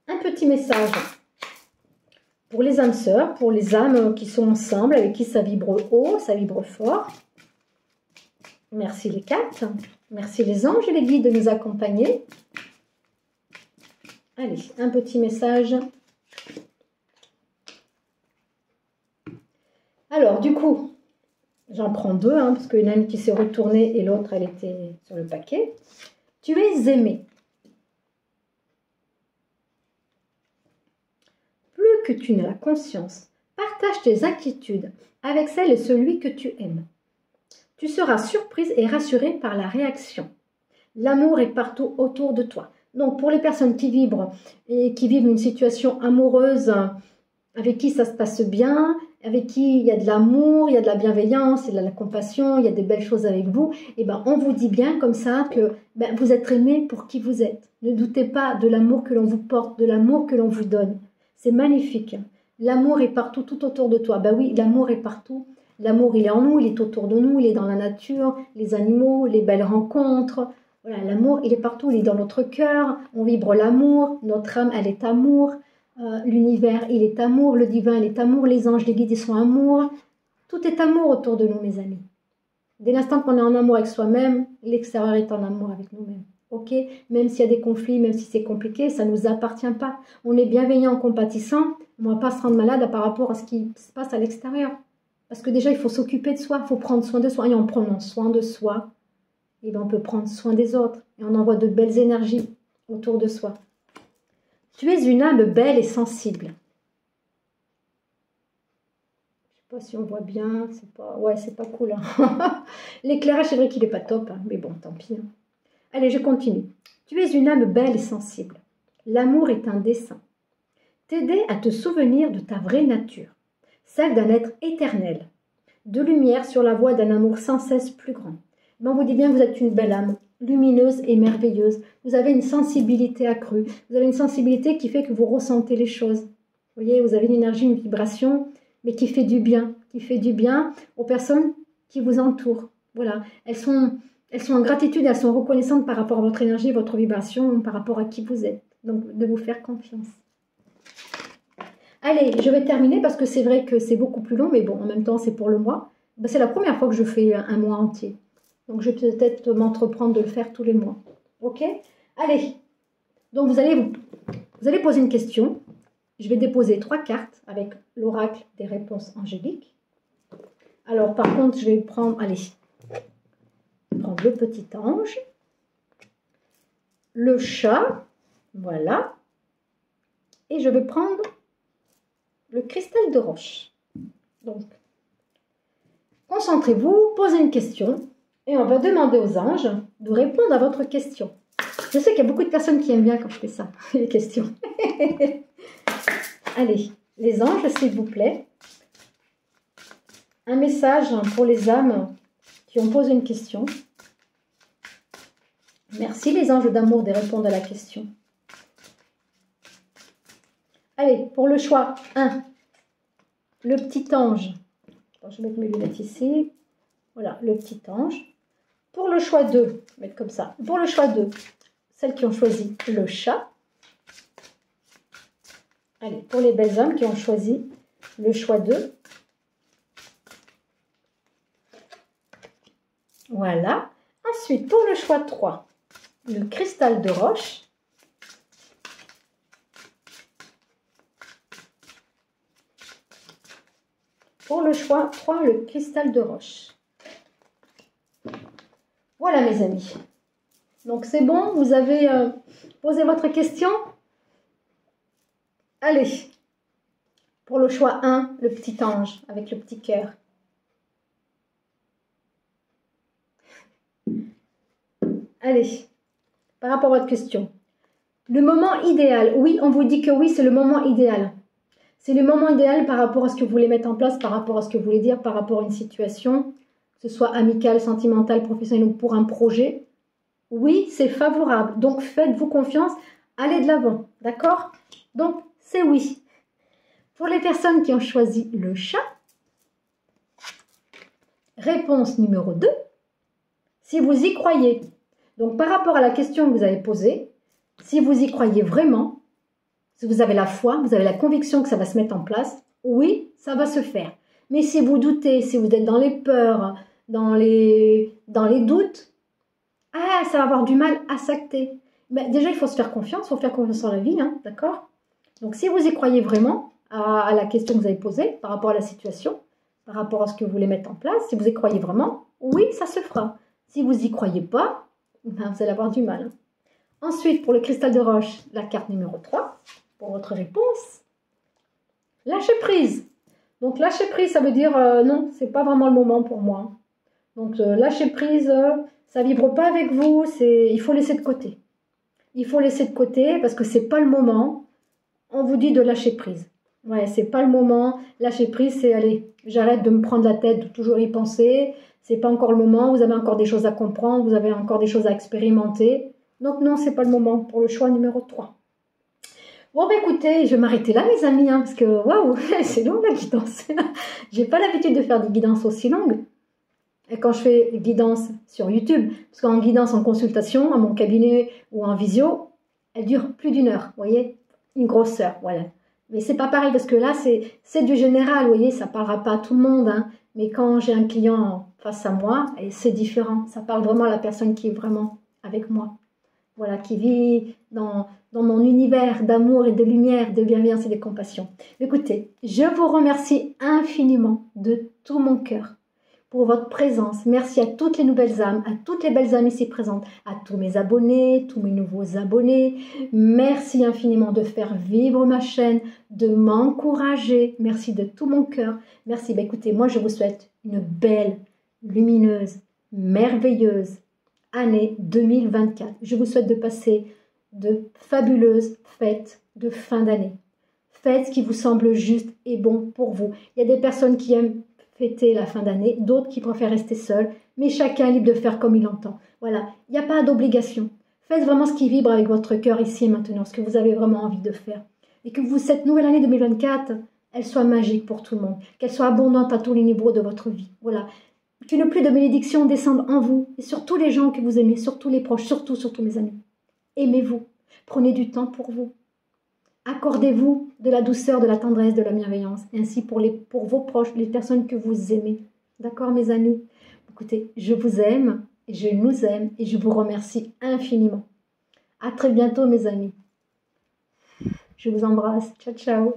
Un petit message pour les âmes sœurs, pour les âmes qui sont ensemble, avec qui ça vibre haut, ça vibre fort. Merci les cartes. Merci les anges et les guides de nous accompagner. Allez, un petit message. Alors, du coup, j'en prends deux, hein, parce qu'il y en a une qui s'est retournée et l'autre, elle était sur le paquet. Tu es aimé. Plus que tu n'as conscience, partage tes inquiétudes avec celle et celui que tu aimes. Tu seras surprise et rassurée par la réaction. L'amour est partout autour de toi. Donc, pour les personnes qui vibrent et qui vivent une situation amoureuse, avec qui ça se passe bien, avec qui il y a de l'amour, il y a de la bienveillance, il y a de la compassion, il y a des belles choses avec vous, on vous dit bien comme ça que vous êtes aimé pour qui vous êtes. Ne doutez pas de l'amour que l'on vous porte, de l'amour que l'on vous donne. C'est magnifique. L'amour est partout, tout autour de toi. Oui, l'amour est partout. L'amour, il est en nous, il est autour de nous, il est dans la nature, les animaux, les belles rencontres. Voilà, l'amour, il est partout, il est dans notre cœur. On vibre l'amour, notre âme, elle est amour. L'univers, il est amour, le divin, il est amour, les anges, les guides, ils sont amour. Tout est amour autour de nous, mes amis. Dès l'instant qu'on est en amour avec soi-même, l'extérieur est en amour avec nous-mêmes. Ok, même s'il y a des conflits, même si c'est compliqué, ça ne nous appartient pas. On est bienveillant, compatissant, on ne va pas se rendre malade par rapport à ce qui se passe à l'extérieur. Parce que déjà, il faut s'occuper de soi, il faut prendre soin de soi. Et en prenant soin de soi, on peut prendre soin des autres. Et on envoie de belles énergies autour de soi. Tu es une âme belle et sensible. Je sais pas si on voit bien, c'est pas... Ouais, c'est pas cool. Hein. L'éclairage, c'est vrai qu'il n'est pas top, hein, mais bon, tant pis. Hein. Allez, je continue. Tu es une âme belle et sensible. L'amour est un dessein. T'aider à te souvenir de ta vraie nature, celle d'un être éternel, de lumière sur la voie d'un amour sans cesse plus grand. Mais on vous dit bien que vous êtes une belle âme, lumineuse et merveilleuse. Vous avez une sensibilité accrue. Vous avez une sensibilité qui fait que vous ressentez les choses. Vous voyez, vous avez une énergie, une vibration, mais qui fait du bien aux personnes qui vous entourent. Voilà, elles sont en gratitude, elles sont reconnaissantes par rapport à votre énergie, votre vibration, par rapport à qui vous êtes. Donc, de vous faire confiance. Allez, je vais terminer parce que c'est vrai que c'est beaucoup plus long, mais bon, en même temps, c'est pour le mois. Ben, c'est la première fois que je fais un mois entier. Donc, je vais peut-être m'entreprendre de le faire tous les mois. Ok? Allez. Donc, vous allez poser une question. Je vais déposer 3 cartes avec l'oracle des réponses angéliques. Alors, par contre, je vais prendre... Allez. Je vais prendre le petit ange. Le chat. Voilà. Et je vais prendre... le cristal de roche. Donc, concentrez-vous, posez une question et on va demander aux anges de répondre à votre question. Je sais qu'il y a beaucoup de personnes qui aiment bien quand je fais ça, les questions. Allez, les anges, s'il vous plaît. Un message pour les âmes qui ont posé une question. Merci les anges d'amour de répondre à la question. Allez, pour le choix 1, le petit ange. Alors, je vais mettre mes lunettes ici. Voilà, le petit ange. Pour le choix 2, je vais mettre comme ça. Pour le choix 2, celles qui ont choisi le chat. Allez, pour les belles âmes qui ont choisi le choix 2. Voilà. Ensuite, pour le choix 3, le cristal de roche. Pour le choix 3, le cristal de roche. Voilà mes amis. Donc c'est bon, vous avez posé votre question. Allez. Pour le choix 1, le petit ange avec le petit cœur. Allez. Par rapport à votre question. Le moment idéal. Oui, on vous dit que oui, c'est le moment idéal. C'est le moment idéal par rapport à ce que vous voulez mettre en place, par rapport à ce que vous voulez dire, par rapport à une situation, que ce soit amicale, sentimentale, professionnelle ou pour un projet. Oui, c'est favorable. Donc, faites-vous confiance, allez de l'avant. D'accord? Donc, c'est oui. Pour les personnes qui ont choisi le chat, réponse numéro 2, si vous y croyez. Donc, par rapport à la question que vous avez posée, si vous y croyez vraiment, si vous avez la foi, vous avez la conviction que ça va se mettre en place, oui, ça va se faire. Mais si vous doutez, si vous êtes dans les peurs, dans les doutes, ça va avoir du mal à s'acter. Mais déjà, il faut se faire confiance, il faut faire confiance en la vie, hein, d'accord? Donc, si vous y croyez vraiment à la question que vous avez posée, par rapport à la situation, par rapport à ce que vous voulez mettre en place, si vous y croyez vraiment, oui, ça se fera. Si vous n'y croyez pas, vous allez avoir du mal. Ensuite, pour le cristal de roche, la carte numéro 3, pour votre réponse, lâcher prise. Donc, lâcher prise, ça veut dire non, c'est pas vraiment le moment pour moi. Donc, lâcher prise, ça vibre pas avec vous, il faut laisser de côté. Il faut laisser de côté parce que c'est pas le moment. On vous dit de lâcher prise. Ouais, c'est pas le moment. Lâcher prise, c'est allez, j'arrête de me prendre la tête, de toujours y penser. C'est pas encore le moment. Vous avez encore des choses à comprendre, vous avez encore des choses à expérimenter. Donc non, c'est pas le moment pour le choix numéro 3. Bon, bah écoutez, je vais m'arrêter là, mes amis, hein, parce que waouh, c'est long la guidance. J'ai pas l'habitude de faire des guidances aussi longues. Et quand je fais des guidances sur YouTube, parce qu'en guidance en consultation, à mon cabinet ou en visio, elle dure plus d'1 heure, vous voyez, une grosse heure, voilà. Mais c'est pas pareil, parce que là, c'est du général, vous voyez, ça parlera pas à tout le monde, hein. Mais quand j'ai un client face à moi, c'est différent. Ça parle vraiment à la personne qui est vraiment avec moi. Voilà, qui vit dans mon univers d'amour et de lumière, de bienveillance et de compassion. Écoutez, je vous remercie infiniment de tout mon cœur pour votre présence. Merci à toutes les nouvelles âmes, à toutes les belles âmes ici présentes, à tous mes abonnés, tous mes nouveaux abonnés. Merci infiniment de faire vivre ma chaîne, de m'encourager. Merci de tout mon cœur. Merci. Écoutez, moi je vous souhaite une belle, lumineuse, merveilleuse année 2024. Je vous souhaite de passer de fabuleuses fêtes de fin d'année. Faites ce qui vous semble juste et bon pour vous. Il y a des personnes qui aiment fêter la fin d'année, d'autres qui préfèrent rester seuls, mais chacun est libre de faire comme il entend. Voilà, il n'y a pas d'obligation. Faites vraiment ce qui vibre avec votre cœur ici et maintenant, ce que vous avez vraiment envie de faire. Et que cette nouvelle année 2024, elle soit magique pour tout le monde, qu'elle soit abondante à tous les niveaux de votre vie. Voilà, qu'une pluie de bénédictions descende en vous et sur tous les gens que vous aimez, sur tous les proches, surtout mes amis. Aimez-vous, prenez du temps pour vous. Accordez-vous de la douceur, de la tendresse, de la bienveillance, ainsi pour vos proches, les personnes que vous aimez. D'accord, mes amis? Écoutez, je vous aime, et je nous aime, et je vous remercie infiniment. À très bientôt, mes amis. Je vous embrasse. Ciao, ciao.